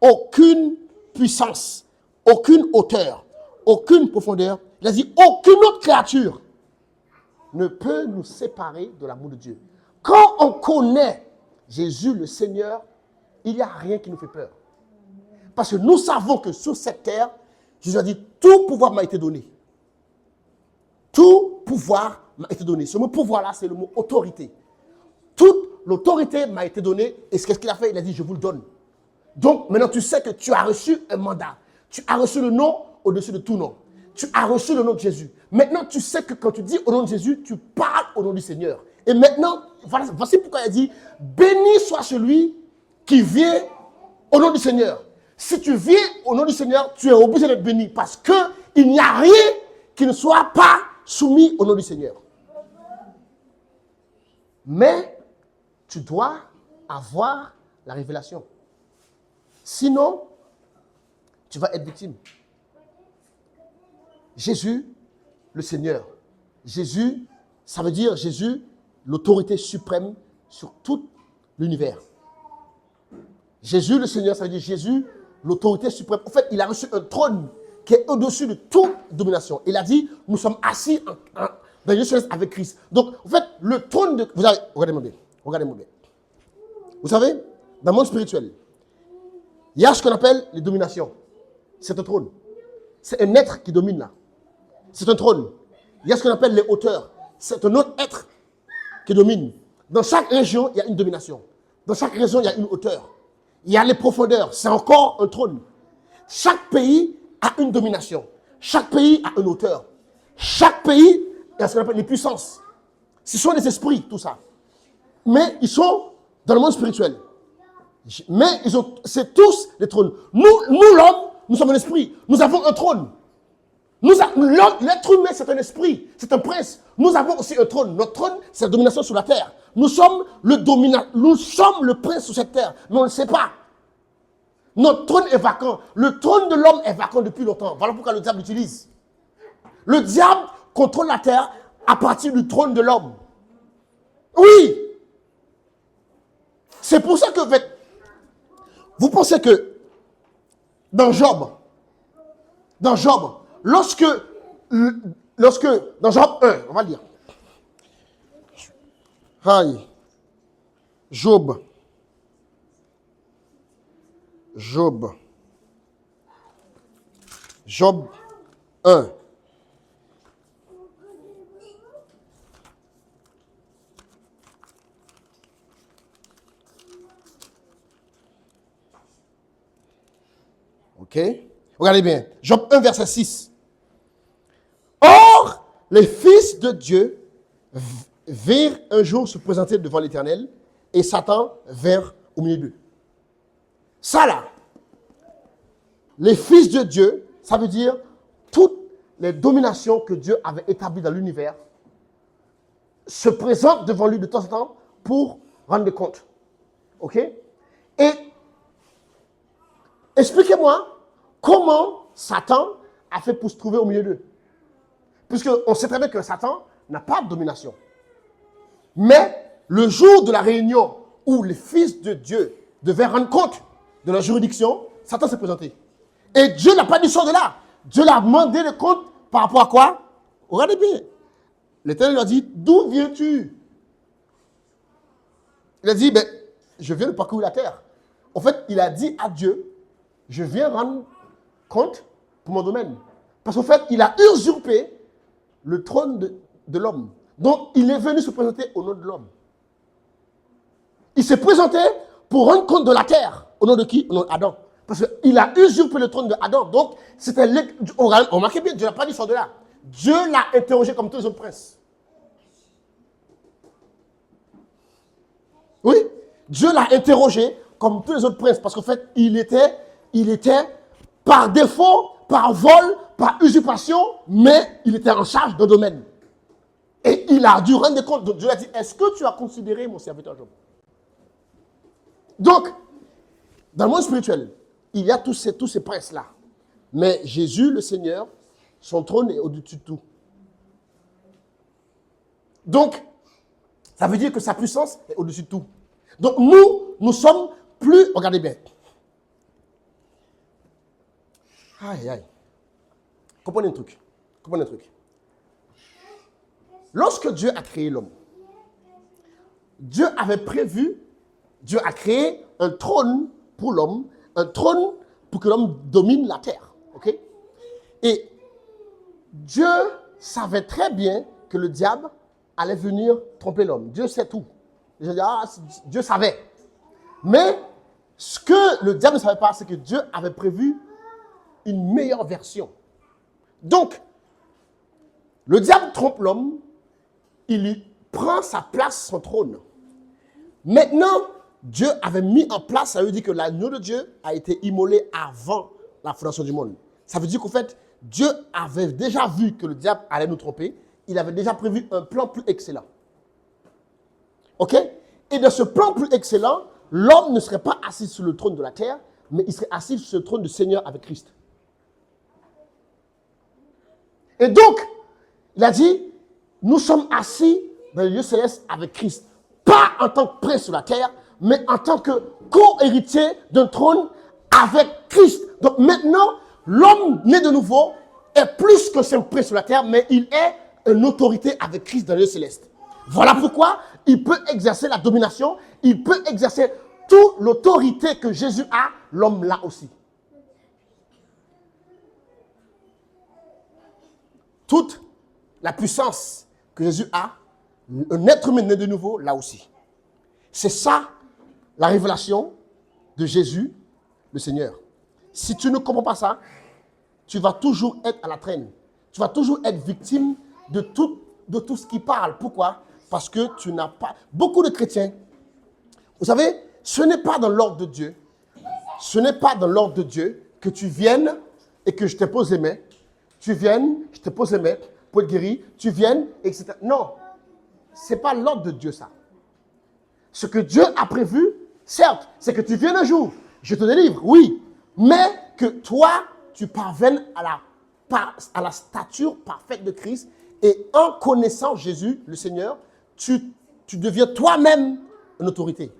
aucune puissance, aucune hauteur, aucune profondeur. Il a dit, aucune autre créature ne peut nous séparer de l'amour de Dieu. Quand on connaît Jésus le Seigneur, il n'y a rien qui nous fait peur. Parce que nous savons que sur cette terre, Jésus a dit, tout pouvoir m'a été donné. Tout pouvoir m'a été donné. Ce mot pouvoir-là, c'est le mot autorité. Toute l'autorité m'a été donnée. Et qu'est-ce qu'il a fait? Il a dit, je vous le donne. Donc, maintenant, tu sais que tu as reçu un mandat. Tu as reçu le nom au-dessus de tout nom. Tu as reçu le nom de Jésus. Maintenant, tu sais que quand tu dis au nom de Jésus, tu parles au nom du Seigneur. Et maintenant, voici pourquoi il a dit, béni soit celui qui vient au nom du Seigneur. Si tu viens au nom du Seigneur, tu es obligé d'être béni parce qu'il n'y a rien qui ne soit pas soumis au nom du Seigneur. Mais tu dois avoir la révélation. Sinon, tu vas être victime. Jésus, le Seigneur. Jésus, ça veut dire Jésus, l'autorité suprême sur tout l'univers. Jésus, le Seigneur, ça veut dire Jésus, l'autorité suprême. En fait, il a reçu un trône qui est au-dessus de toute domination. Il a dit, nous sommes assis dans une chaise avec Christ. Donc, en fait, le trône de... Regardez-moi bien. Regardez-moi bien. Vous savez, dans le monde spirituel, il y a ce qu'on appelle les dominations. C'est un trône. C'est un être qui domine là. C'est un trône. Il y a ce qu'on appelle les hauteurs. C'est un autre être qui domine. Dans chaque région, il y a une domination. Dans chaque région, il y a une hauteur. Il y a les profondeurs. C'est encore un trône. Chaque pays a une domination. Chaque pays a une hauteur. Chaque pays a ce qu'on appelle les puissances. Ce sont des esprits, tout ça. Mais ils sont dans le monde spirituel. Mais c'est tous des trônes. Nous l'homme, nous sommes un esprit. Nous avons un trône. L'être humain, c'est un esprit. C'est un prince. Nous avons aussi un trône. Notre trône, c'est la domination sur la terre. Nous sommes le prince sur cette terre. Mais on ne le sait pas. Notre trône est vacant. Le trône de l'homme est vacant depuis longtemps. Voilà pourquoi le diable l'utilise. Le diable contrôle la terre à partir du trône de l'homme. Oui. C'est pour ça que vous pensez que dans Job, dans Job 1, on va le dire. Aïe. Job 1. Ok? Regardez bien. Job 1, verset 6. Or, les fils de Dieu virent un jour se présenter devant l'Éternel et Satan vint au milieu d'eux. Ça là, les fils de Dieu, ça veut dire toutes les dominations que Dieu avait établies dans l'univers se présentent devant lui de temps en temps pour rendre des comptes. Ok? Et expliquez-moi comment Satan a fait pour se trouver au milieu d'eux. Puisqu'on sait très bien que Satan n'a pas de domination. Mais le jour de la réunion où les fils de Dieu devaient rendre compte de leur juridiction, Satan s'est présenté. Et Dieu n'a pas dit ça de là. Dieu l'a demandé le compte par rapport à quoi? Regardez bien. L'Éternel lui a dit, d'où viens-tu? Il a dit, je viens de parcourir la terre. En fait, il a dit à Dieu, je viens rendre compte pour mon domaine. Parce qu'en fait, il a usurpé le trône de l'homme. Donc, il est venu se présenter au nom de l'homme. Il s'est présenté pour rendre compte de la terre. Au nom de qui? Au nom d'Adam. Parce qu'il a usurpé le trône de Adam. Donc, c'était... Remarquez bien, Dieu n'a pas dit ça de là. Dieu l'a interrogé comme tous les autres princes. Oui, Dieu l'a interrogé comme tous les autres princes. Parce qu'en fait, il était par défaut, par vol, par usurpation, mais il était en charge d'un domaine. Et il a dû rendre compte. Donc Dieu a dit, est-ce que tu as considéré mon serviteur Job? Donc, dans le monde spirituel, il y a tous ces princes-là. Mais Jésus, le Seigneur, son trône est au-dessus de tout. Donc, ça veut dire que sa puissance est au-dessus de tout. Donc, nous sommes plus... Regardez bien. Aïe, aïe. Comprenez un truc. Lorsque Dieu a créé l'homme, Dieu a créé un trône pour l'homme, un trône pour que l'homme domine la terre. Ok? Et Dieu savait très bien que le diable allait venir tromper l'homme. Dieu sait tout. Dieu savait. Mais ce que le diable ne savait pas, c'est que Dieu avait prévu une meilleure version. Donc, le diable trompe l'homme, il lui prend sa place, son trône. Maintenant, Dieu avait mis en place, ça veut dire que l'agneau de Dieu a été immolé avant la fondation du monde. Ça veut dire qu'en fait, Dieu avait déjà vu que le diable allait nous tromper. Il avait déjà prévu un plan plus excellent. OK? Et dans ce plan plus excellent, l'homme ne serait pas assis sur le trône de la terre, mais il serait assis sur le trône du Seigneur avec Christ. Et donc, il a dit, nous sommes assis dans les lieux célestes avec Christ. Pas en tant que prince sur la terre, mais en tant que co-héritier d'un trône avec Christ. Donc maintenant, l'homme né de nouveau est plus que simple prince sur la terre, mais il est une autorité avec Christ dans les lieux célestes. Voilà pourquoi il peut exercer la domination, il peut exercer toute l'autorité que Jésus a, l'homme l'a aussi. Toute la puissance que Jésus a, un être humain né de nouveau l'a aussi. C'est ça la révélation de Jésus, le Seigneur. Si tu ne comprends pas ça, tu vas toujours être à la traîne. Tu vas toujours être victime de tout ce qui parle. Pourquoi? Parce que tu n'as pas... Beaucoup de chrétiens, vous savez, ce n'est pas dans l'ordre de Dieu. Ce n'est pas dans l'ordre de Dieu que tu viennes et que je te pose les mains. Tu viennes, je te pose les mains pour être guéri. Tu viennes, etc. Non, ce n'est pas l'ordre de Dieu, ça. Ce que Dieu a prévu, certes, c'est que tu viennes un jour, je te délivre, oui, mais que toi, tu parviennes à la stature parfaite de Christ et en connaissant Jésus, le Seigneur, tu deviens toi-même une autorité.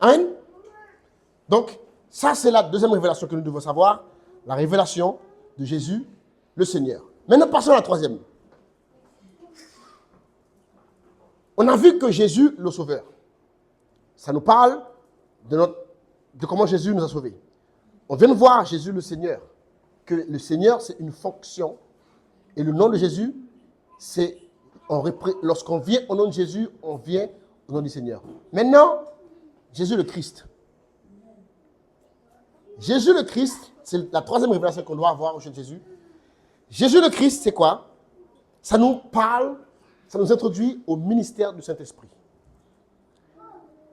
Amen. Donc, ça, c'est la deuxième révélation que nous devons savoir, la révélation de Jésus, le Seigneur. Maintenant, passons à la troisième. On a vu que Jésus, le Sauveur, ça nous parle de comment Jésus nous a sauvés. On vient de voir Jésus, le Seigneur, que le Seigneur, c'est une fonction. Et le nom de Jésus, c'est, lorsqu'on vient au nom de Jésus, on vient au nom du Seigneur. Maintenant, Jésus le Christ. Jésus le Christ, c'est la troisième révélation qu'on doit avoir au sujet de Jésus. Jésus le Christ, c'est quoi? Ça nous parle, ça nous introduit au ministère du Saint-Esprit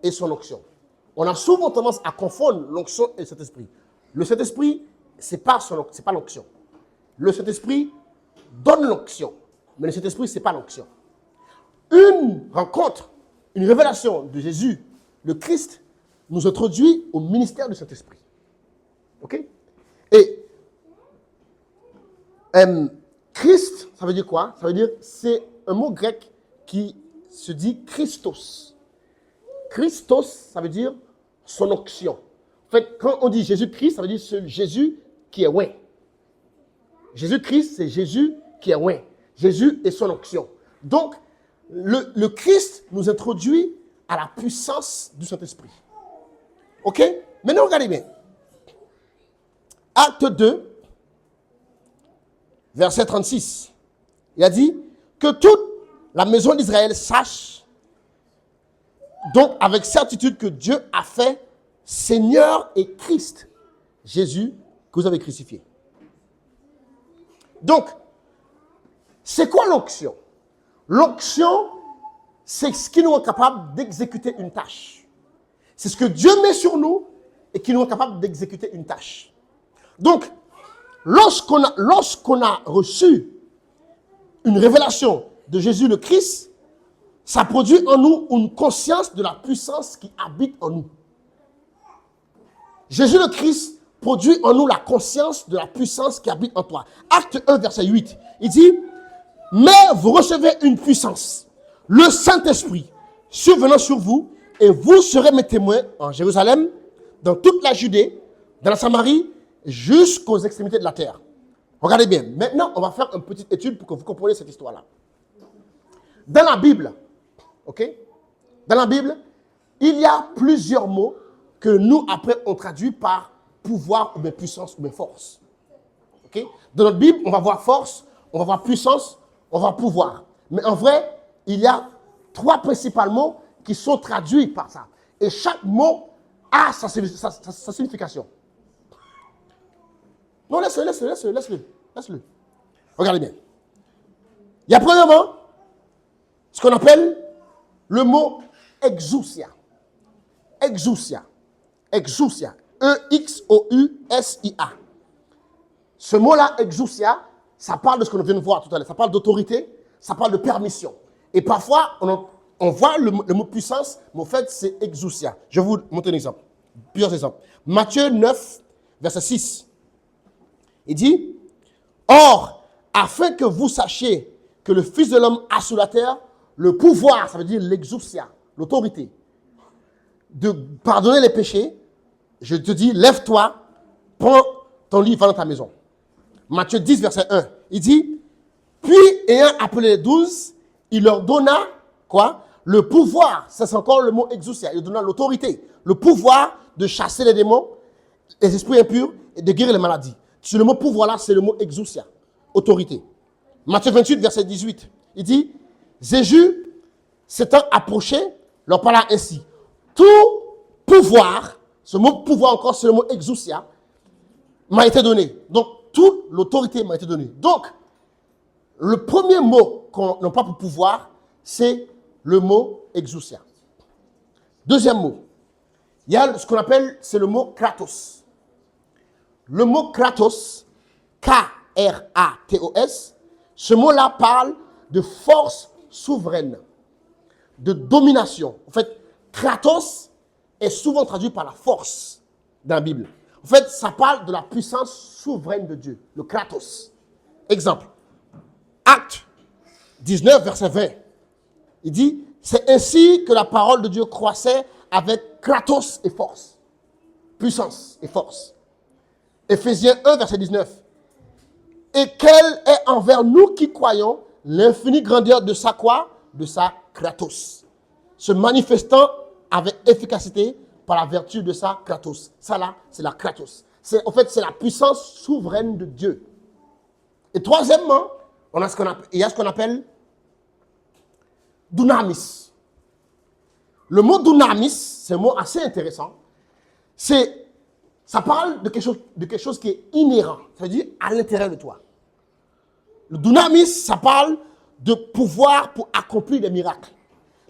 et son onction. On a souvent tendance à confondre l'onction et le Saint-Esprit. Le Saint-Esprit, ce n'est pas l'onction. Le Saint-Esprit donne l'onction, mais le Saint-Esprit, ce n'est pas l'onction. Une rencontre, une révélation de Jésus, le Christ, nous introduit au ministère du Saint-Esprit. OK? Et Christ, ça veut dire quoi? Ça veut dire, c'est un mot grec qui se dit Christos. Christos, ça veut dire son onction. En fait, quand on dit Jésus-Christ, ça veut dire ce Jésus qui est oint. Jésus-Christ, c'est Jésus qui est oint. Jésus est son onction. Donc, le Christ nous introduit à la puissance du Saint-Esprit. OK? Maintenant, regardez bien. Acte 2, verset 36. Il a dit que toute la maison d'Israël sache donc avec certitude que Dieu a fait Seigneur et Christ, Jésus, que vous avez crucifié. Donc, c'est quoi l'onction? L'onction, c'est ce qui nous rend capable d'exécuter une tâche. C'est ce que Dieu met sur nous et qui nous rend capable d'exécuter une tâche. Donc, lorsqu'on a reçu une révélation de Jésus le Christ, ça produit en nous une conscience de la puissance qui habite en nous. Jésus le Christ produit en nous la conscience de la puissance qui habite en toi. Acte 1, verset 8, il dit, « Mais vous recevez une puissance, le Saint-Esprit, survenant sur vous, et vous serez mes témoins en Jérusalem, dans toute la Judée, dans la Samarie, jusqu'aux extrémités de la terre. » Regardez bien. Maintenant, on va faire une petite étude pour que vous compreniez cette histoire-là. Dans la Bible, OK? Dans la Bible, il y a plusieurs mots que nous, après, on traduit par pouvoir ou bien puissance ou bien force. OK? Dans notre Bible, on va voir force, on va voir puissance, on va voir pouvoir. Mais en vrai, il y a 3 principaux mots qui sont traduits par ça. Et chaque mot a sa signification. Non, laisse-le. Regardez bien. Il y a premièrement ce qu'on appelle le mot exousia. Exousia. E-X-O-U-S-I-A. Ce mot-là, exousia, ça parle de ce qu'on vient de voir tout à l'heure. Ça parle d'autorité, ça parle de permission. Et parfois, on voit le mot puissance, mais en fait, c'est exousia. Je vais vous montrer un exemple. Plusieurs exemples. Matthieu 9, verset 6. Il dit, « Or, afin que vous sachiez que le Fils de l'homme a sur la terre le pouvoir, ça veut dire l'exousia, l'autorité, de pardonner les péchés, je te dis, lève-toi, prends ton lit, va dans ta maison. » Matthieu 10, verset 1, il dit, « Puis, ayant appelé les 12, il leur donna, quoi? Le pouvoir, ça c'est encore le mot exousia, il donne l'autorité. Le pouvoir de chasser les démons, les esprits impurs et de guérir les maladies. Sur le mot pouvoir là, c'est le mot exousia, autorité. Matthieu 28, verset 18, il dit, Jésus s'étant approché, leur parla ainsi. Tout pouvoir, ce mot pouvoir encore, c'est le mot exousia, m'a été donné. Donc, toute l'autorité m'a été donnée. Donc, le premier mot qu'on n'a pas pour pouvoir, c'est le mot exousia. Deuxième mot, il y a ce qu'on appelle, c'est le mot kratos. Le mot kratos, K-R-A-T-O-S, ce mot-là parle de force souveraine, de domination. En fait, kratos est souvent traduit par la force dans la Bible. En fait, ça parle de la puissance souveraine de Dieu, le kratos. Exemple, Acte 19, verset 20. Il dit, c'est ainsi que la parole de Dieu croissait avec kratos et force. Puissance et force. Éphésiens 1, verset 19. Et quelle est envers nous qui croyons l'infinie grandeur de sa quoi? De sa kratos. Se manifestant avec efficacité par la vertu de sa kratos. Ça là, c'est la kratos. En fait, c'est la puissance souveraine de Dieu. Et troisièmement, il y a ce qu'on appelle dunamis. Le mot dunamis, c'est un mot assez intéressant. Ça parle de quelque chose qui est inhérent, c'est-à-dire à l'intérieur de toi. Le dunamis, ça parle de pouvoir pour accomplir des miracles.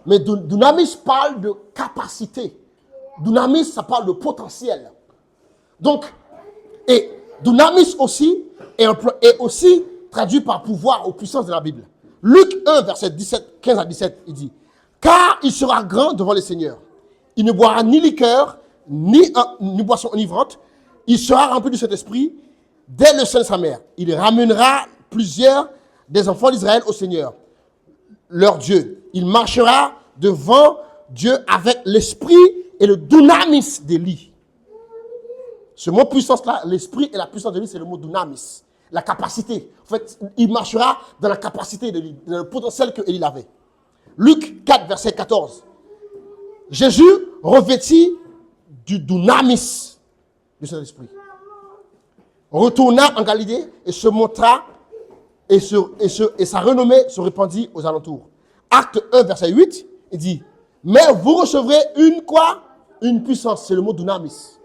Mais dunamis parle de capacité. Dunamis, ça parle de potentiel. Donc, et dunamis aussi est aussi traduit par pouvoir ou puissance de la Bible. Luc 1, verset 15 à 17, il dit, car il sera grand devant les seigneurs. Il ne boira ni liqueur, ni boisson enivrante. Il sera rempli de cet esprit dès le sein de sa mère. Il ramènera plusieurs des enfants d'Israël au Seigneur, leur Dieu. Il marchera devant Dieu avec l'esprit et le dunamis d'Élie. Ce mot puissance-là, l'esprit et la puissance d'Élie, c'est le mot dunamis. La capacité. En fait, il marchera dans la capacité d'Élie, dans le potentiel que Élie avait. Luc 4, verset 14. Jésus revêtit du dunamis de cet esprit. Retourna en Galilée et se montra et sa renommée se répandit aux alentours. Acte 1, verset 8, il dit, mais vous recevrez une quoi? Une puissance, c'est le mot dunamis.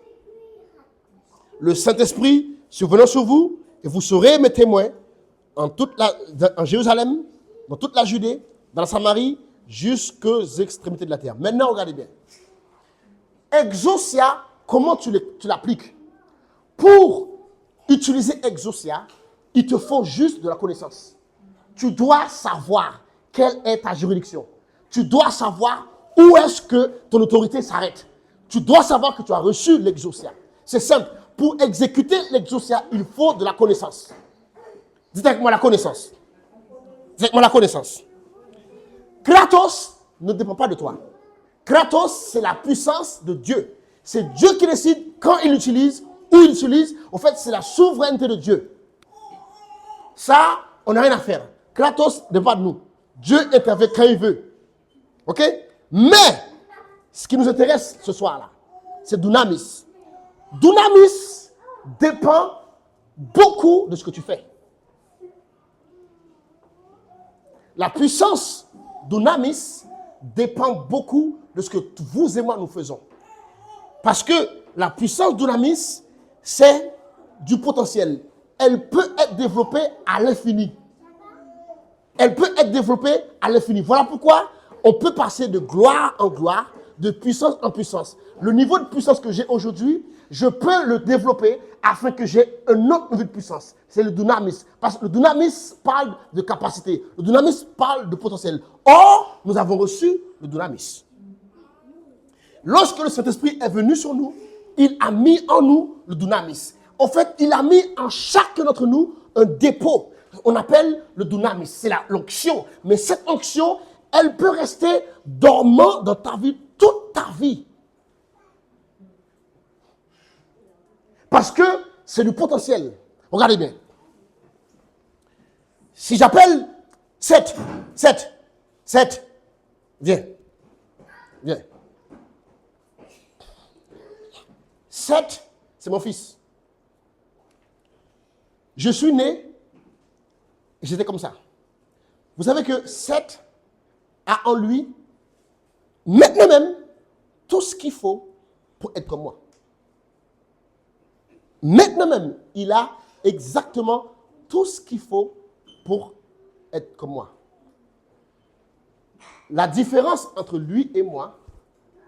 Le Saint-Esprit survenant sur vous, et vous serez mes témoins en Jérusalem, dans toute la Judée, dans la Samarie, jusqu'aux extrémités de la terre. Maintenant, regardez bien. Exousia, comment tu l'appliques? Pour utiliser exousia, il te faut juste de la connaissance. Tu dois savoir quelle est ta juridiction. Tu dois savoir où est-ce que ton autorité s'arrête. Tu dois savoir que tu as reçu l'exousia. C'est simple. Pour exécuter l'exousia, il faut de la connaissance. Dites avec moi la connaissance. Dites avec moi la connaissance. Kratos ne dépend pas de toi. Kratos, c'est la puissance de Dieu. C'est Dieu qui décide quand il l'utilise, où il l'utilise. En fait, c'est la souveraineté de Dieu. Ça, on n'a rien à faire. Kratos ne dépend pas de nous. Dieu intervient quand il veut. OK? Mais, ce qui nous intéresse ce soir-là, c'est dunamis. Dunamis dépend beaucoup de ce que tu fais. La puissance dunamis dépend beaucoup de ce que vous et moi nous faisons. Parce que la puissance dunamis, c'est du potentiel. Elle peut être développée à l'infini. Elle peut être développée à l'infini. Voilà pourquoi on peut passer de gloire en gloire, de puissance en puissance. Le niveau de puissance que j'ai aujourd'hui, je peux le développer afin que j'ai un autre niveau de puissance. C'est le dunamis. Parce que le dunamis parle de capacité. Le dunamis parle de potentiel. Or, nous avons reçu le dunamis. Lorsque le Saint-Esprit est venu sur nous, il a mis en nous le dunamis. En fait, il a mis en chacun d'entre nous un dépôt. On appelle le dunamis. C'est l'onction. Mais cette onction, elle peut rester dormante dans ta vie, toute ta vie. Parce que c'est du potentiel. Regardez bien. Si j'appelle 7, viens, Viens. Seth, c'est mon fils. Je suis né, j'étais comme ça. Vous savez que Seth a en lui, maintenant même, tout ce qu'il faut pour être comme moi. Maintenant même, il a exactement tout ce qu'il faut pour être comme moi. La différence entre lui et moi,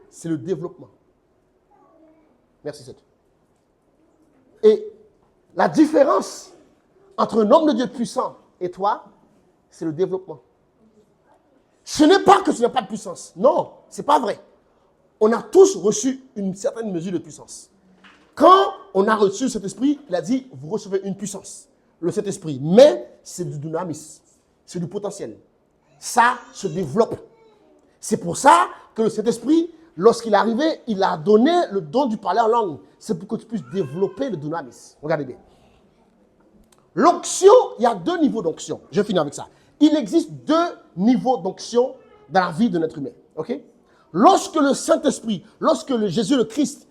c'est le développement. Merci, Seth. Et la différence entre un homme de Dieu puissant et toi, c'est le développement. Ce n'est pas que tu n'as pas de puissance. Non, ce n'est pas vrai. On a tous reçu une certaine mesure de puissance. Quand on a reçu cet esprit, il a dit, vous recevez une puissance, le Saint-Esprit. Mais c'est du dynamisme, c'est du potentiel. Ça se développe. C'est pour ça que le Saint-Esprit, lorsqu'il est arrivé, il a donné le don du parler en langue. C'est pour que tu puisses développer le dynamisme. Regardez bien. L'onction, il y a deux niveaux d'onction. Je finis avec ça. Il existe deux niveaux d'onction dans la vie de l'être humain. Ok? Lorsque le Saint-Esprit, lorsque Jésus le Christ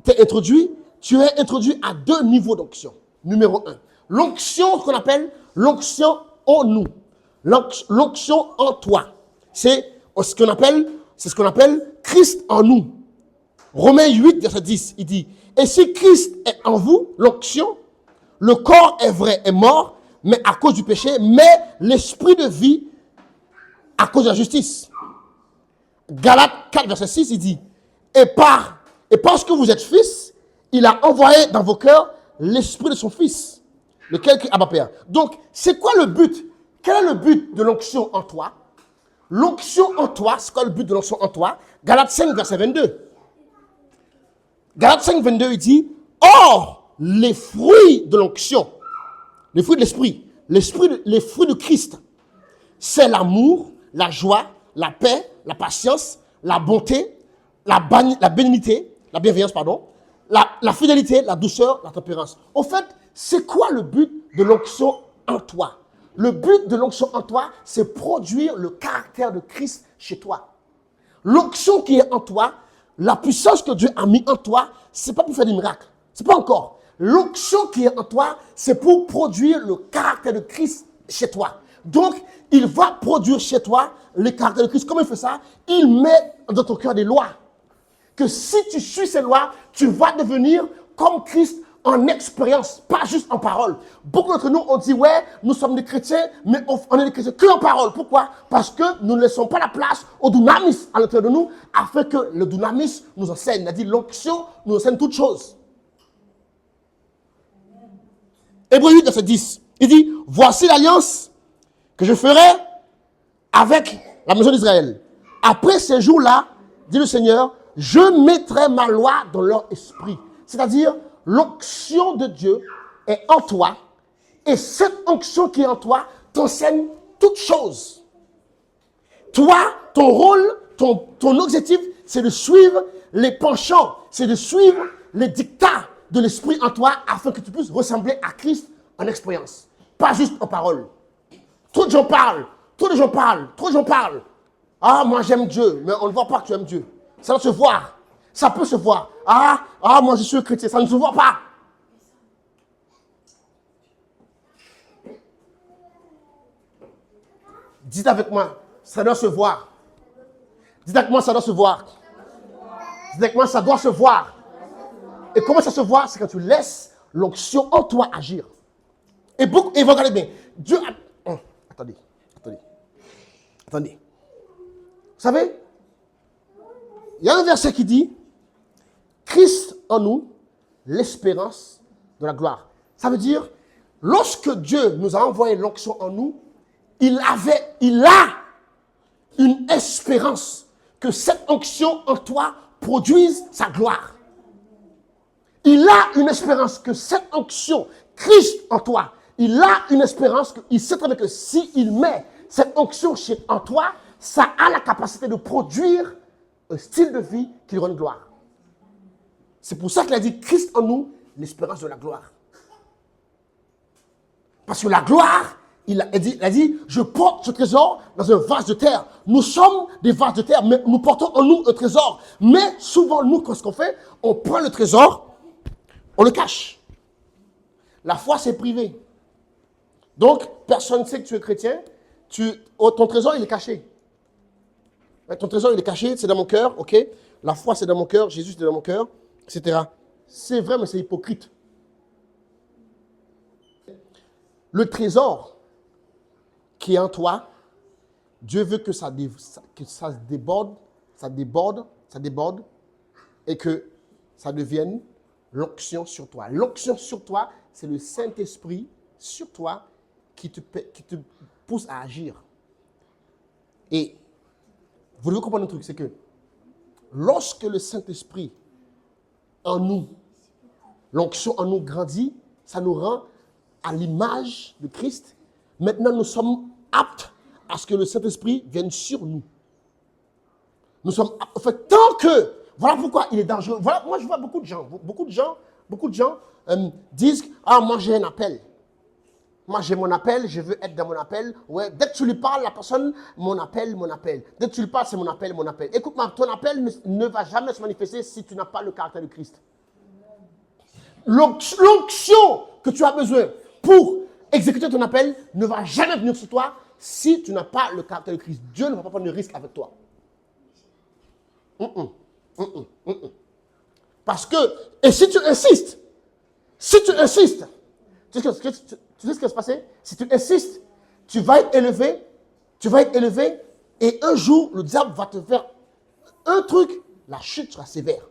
t'est introduit, tu es introduit à deux niveaux d'onction. Numéro un, l'onction qu'on appelle l'onction en nous. L'onction en toi. C'est ce qu'on appelle Christ en nous. Romains 8, verset 10, il dit, et si Christ est en vous, l'onction, le corps est vrai, est mort, mais à cause du péché, mais l'esprit de vie à cause de la justice. Galates 4, verset 6, il dit, et parce que vous êtes fils, il a envoyé dans vos cœurs l'esprit de son fils, lequel crie Abba Père. Donc, c'est quoi le but? Quel est le but de l'onction en toi? L'onction en toi, c'est quoi le but de l'onction en toi? Galates 5, verset 22. Galates 5, 22, il dit, or, les fruits de l'onction, les fruits de l'esprit, les fruits de Christ, c'est l'amour, la joie, la paix, la patience, la bonté, la bénignité, la bienveillance, pardon, la fidélité, la douceur, la tempérance. Au fait, c'est quoi le but de l'onction en toi? Le but de l'onction en toi, c'est produire le caractère de Christ chez toi. L'onction qui est en toi, la puissance que Dieu a mis en toi, c'est pas pour faire des miracles. C'est pas encore. L'onction qui est en toi, c'est pour produire le caractère de Christ chez toi. Donc, il va produire chez toi le caractère de Christ. Comment il fait ça? Il met dans ton cœur des lois. Que si tu suis ces lois, tu vas devenir comme Christ en expérience, pas juste en parole. Beaucoup d'entre nous, on dit, ouais, nous sommes des chrétiens, mais on est des chrétiens que en parole. Pourquoi? Parce que nous ne laissons pas la place au dynamisme à l'intérieur de nous, afin que le dynamisme nous enseigne. Il a dit, l'onction nous enseigne toutes choses. Hébreux 8, verset 10, il dit, voici l'alliance que je ferai avec la maison d'Israël. Après ces jours-là, dit le Seigneur, je mettrai ma loi dans leur esprit. C'est-à-dire, l'onction de Dieu est en toi, et cette onction qui est en toi t'enseigne toutes choses. Toi, ton rôle, ton objectif, c'est de suivre les penchants, c'est de suivre les dictats de l'esprit en toi, afin que tu puisses ressembler à Christ en expérience, pas juste en parole. Trop de gens parlent, trop de gens parlent, trop de gens parlent. Ah, moi j'aime Dieu, mais on ne voit pas que tu aimes Dieu. Ça doit se voir. Ça peut se voir. Ah, moi je suis chrétien. Ça ne se voit pas. Dites avec moi, ça doit se voir. Dites avec moi, ça doit se voir. Dites avec moi, ça doit se voir. Et comment ça se voit? C'est quand tu laisses l'onction en toi agir. Et vous regardez bien. Dieu a... Attendez. Vous savez, il y a un verset qui dit, Christ en nous, l'espérance de la gloire. Ça veut dire, lorsque Dieu nous a envoyé l'onction en nous, il a une espérance que cette onction en toi produise sa gloire. Il a une espérance que cette onction, Christ en toi, il a une espérance qu'il sait très bien que s'il met cette onction en toi, ça a la capacité de produire un style de vie qui lui rend gloire. C'est pour ça qu'il a dit Christ en nous, l'espérance de la gloire. Parce que la gloire, Il a dit, je porte ce trésor dans un vase de terre. Nous sommes des vases de terre, mais nous portons en nous un trésor. Mais souvent, nous, qu'est-ce qu'on fait? On prend le trésor, on le cache. La foi, c'est privé. Donc, personne ne sait que tu es chrétien. Ton trésor, il est caché. Ton trésor, il est caché, c'est dans mon cœur, ok? La foi, c'est dans mon cœur, Jésus, c'est dans mon cœur, etc. C'est vrai, mais c'est hypocrite. Le trésor qui est en toi, Dieu veut que ça déborde, et que ça devienne l'onction sur toi. L'onction sur toi, c'est le Saint-Esprit sur toi qui te pousse à agir. Et vous devez comprendre un truc, c'est que lorsque le Saint-Esprit en nous, l'onction en nous grandit, ça nous rend à l'image de Christ. Maintenant, nous sommes aptes à ce que le Saint-Esprit vienne sur nous. Nous sommes aptes. En fait, tant que, voilà pourquoi il est dangereux. Voilà, moi, je vois beaucoup de gens disent, ah, moi, j'ai un appel. Moi, j'ai mon appel, je veux être dans mon appel. Ouais, dès que tu lui parles, la personne, mon appel. Dès que tu lui parles, c'est mon appel. Écoute-moi, ton appel ne va jamais se manifester si tu n'as pas le caractère de Christ. L'onction que tu as besoin pour exécuter ton appel ne va jamais venir sur toi si tu n'as pas le caractère de Christ. Dieu ne va pas prendre de risque avec toi. Parce que, et si tu insistes, tu sais ce qui va se passer? Si tu insistes, tu vas être élevé, et un jour, le diable va te faire un truc, la chute sera sévère.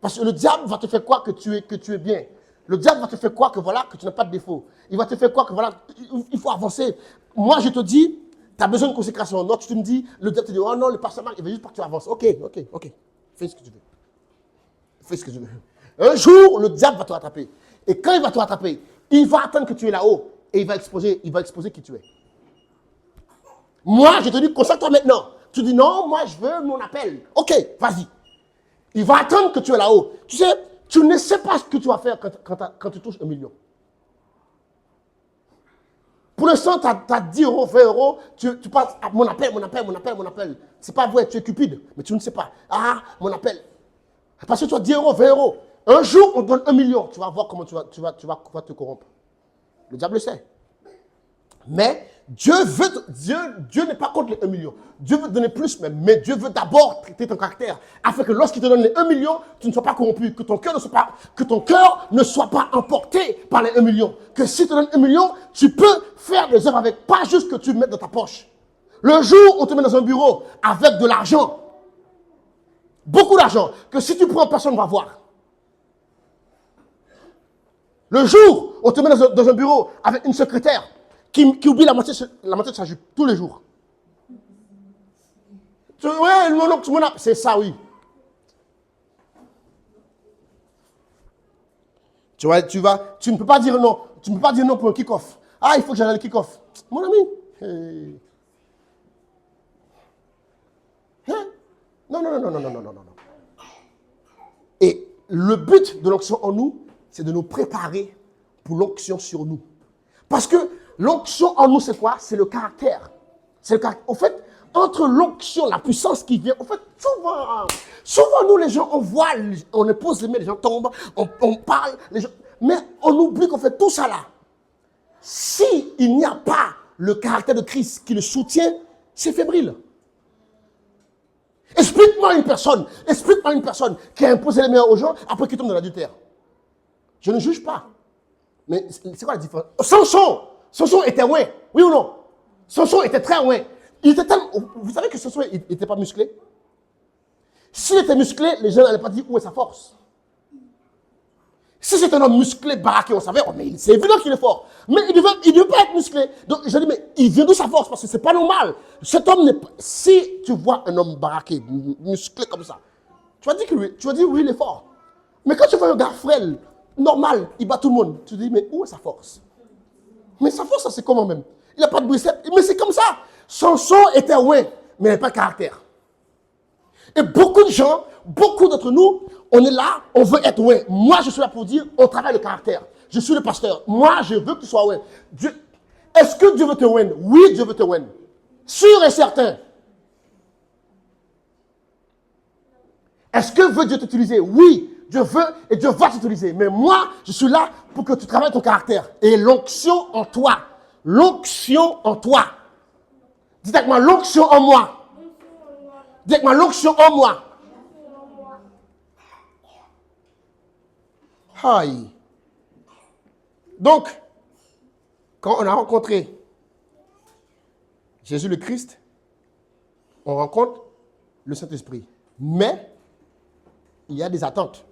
Parce que le diable va te faire croire que tu es bien. Le diable va te faire croire que voilà, que tu n'as pas de défaut. Il va te faire croire que voilà, il faut avancer. Moi, je te dis, tu as besoin de consécration. Non, tu me dis, le diable te dit, oh non, le pasteur Marc, il veut juste pas que tu avances. Ok. Fais ce que tu veux. Un jour, le diable va te rattraper. Et quand il va te rattraper, il va attendre que tu es là-haut. Et il va exposer qui tu es. Moi, je te dis, consacre-toi maintenant. Tu dis, non, moi, je veux mon appel. Ok, vas-y. Il va attendre que tu es là-haut. Tu sais, tu ne sais pas ce que tu vas faire quand tu touches 1 million. Pour l'instant, tu as 10 euros, 20 euros, tu passes à mon appel. C'est pas vrai, tu es cupide, mais tu ne sais pas. Ah, mon appel. Parce que tu as 10 euros, 20 euros. Un jour, on te donne 1 million. Tu vas voir comment tu vas te corrompre. Le diable le sait. Mais Dieu n'est pas contre les 1 million. Dieu veut te donner plus même. Mais Dieu veut d'abord traiter ton caractère. Afin que lorsqu'il te donne les 1 million, tu ne sois pas corrompu. Que ton cœur ne soit pas emporté par les 1 million. Que si tu te donnes 1 million, tu peux faire des œuvres avec. Pas juste que tu mettes dans ta poche. Le jour où tu te mets dans un bureau avec de l'argent, beaucoup d'argent, que si tu prends, personne ne va voir. Le jour où tu te mets dans un bureau avec une secrétaire qui oublie la moitié de sa jupe tous les jours. Ouais, c'est ça, oui. Tu ne peux pas dire non. Tu ne peux pas dire non pour un kick-off. Ah, il faut que j'aille le kick-off. Mon ami. Hey. Hein? Non. Et le but de l'onction en nous, c'est de nous préparer pour l'onction sur nous. Parce que l'onction en nous, c'est quoi? C'est le caractère. En fait, entre l'onction, la puissance qui vient, en fait, souvent nous, les gens, on pose les mains, les gens tombent, on parle, mais on oublie qu'on fait tout ça là. S'il n'y a pas le caractère de Christ qui le soutient, c'est fébrile. Explique-moi une personne qui a imposé les mains aux gens après qu'il tombe dans l'adultère. Je ne juge pas. Mais c'est quoi la différence? Samson était ouin, oui ou non? Samson était très ouin. Vous savez que Samson n'était pas musclé? S'il était musclé, les gens n'allaient pas dire où est sa force. Si c'est un homme musclé, baraqué, on savait, oh, mais c'est évident qu'il est fort. Mais il ne devait pas être musclé. Donc je dis, mais il vient d'où sa force? Parce que c'est pas normal. Cet homme n'est pas. Si tu vois un homme baraqué, musclé comme ça, tu vas dire oui, il est fort. Mais quand tu vois un gars frêle, normal, il bat tout le monde, tu te dis, mais où est sa force? Mais sa force, c'est comment même? Il n'a pas de biceps. Mais c'est comme ça. Samson était ouais, mais il n'a pas de caractère. Et beaucoup de gens, beaucoup d'entre nous, on est là, on veut être ouais. Moi, je suis là pour dire, on travaille le caractère. Je suis le pasteur. Moi, je veux que tu sois ouais. Est-ce que Dieu veut te win? Oui, Dieu veut te win. Sûr et certain. Est-ce que Dieu t'utiliser? Oui, Dieu veut et Dieu va t'utiliser. Mais moi, je suis là pour que tu travailles ton caractère. Et l'onction en toi. L'onction en toi. Dites avec moi, l'onction en moi. Dites avec moi, l'onction en moi. Aïe. Donc, quand on a rencontré Jésus le Christ, on rencontre le Saint-Esprit. Mais, il y a des attentes.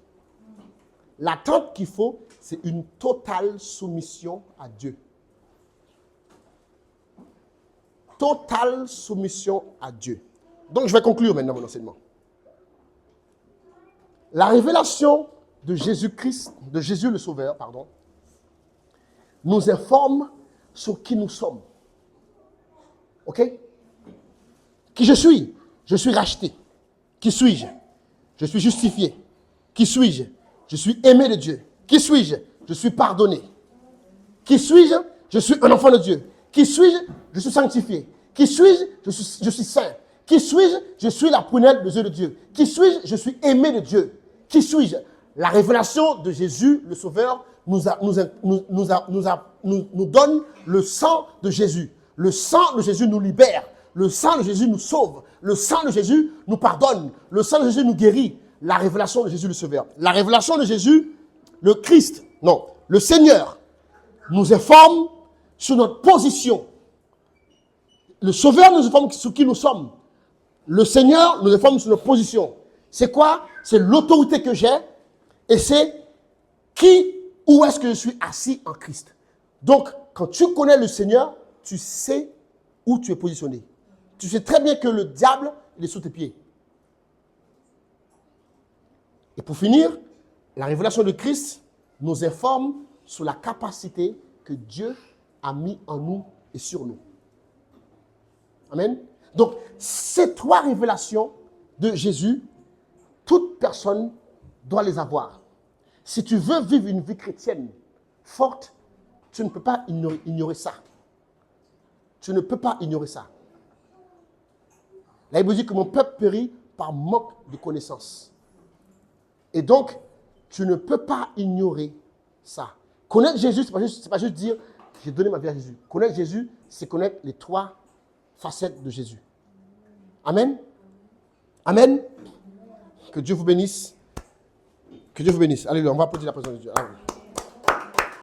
L'attente qu'il faut, c'est une totale soumission à Dieu. Totale soumission à Dieu. Donc, je vais conclure maintenant mon enseignement. La révélation de Jésus-Christ, de Jésus le Sauveur, pardon, nous informe sur qui nous sommes. OK? Qui je suis? Je suis racheté. Qui suis-je? Je suis justifié. Qui suis-je? Je suis aimé de Dieu. Qui suis-je? Je suis pardonné. Qui suis-je? Je suis un enfant de Dieu. Qui suis-je? Je suis sanctifié. Qui suis-je? Je suis saint. Qui suis-je? Je suis la prunelle des yeux de Dieu. Qui suis-je? Je suis aimé de Dieu. Qui suis-je? La révélation de Jésus, le Sauveur, nous donne le sang de Jésus. Le sang de Jésus nous libère. Le sang de Jésus nous sauve. Le sang de Jésus nous pardonne. Le sang de Jésus nous guérit. La révélation de Jésus le Sauveur. La révélation de Jésus, le Christ, non, le Seigneur, nous informe sur notre position. Le Sauveur nous informe sur qui nous sommes. Le Seigneur nous informe sur notre position. C'est quoi? C'est l'autorité que j'ai et c'est où est-ce que je suis assis en Christ. Donc, quand tu connais le Seigneur, tu sais où tu es positionné. Tu sais très bien que le diable, il est sous tes pieds. Et pour finir, la révélation de Christ nous informe sur la capacité que Dieu a mis en nous et sur nous. Amen. Donc, ces trois révélations de Jésus, toute personne doit les avoir. Si tu veux vivre une vie chrétienne forte, tu ne peux pas ignorer ça. Tu ne peux pas ignorer ça. La Bible dit que mon peuple périt par manque de connaissance. Et donc, tu ne peux pas ignorer ça. Connaître Jésus, ce n'est pas juste dire « j'ai donné ma vie à Jésus ». Connaître Jésus, c'est connaître les trois facettes de Jésus. Amen. Amen. Que Dieu vous bénisse. Que Dieu vous bénisse. Alléluia, on va applaudir la présence de Dieu. Amen.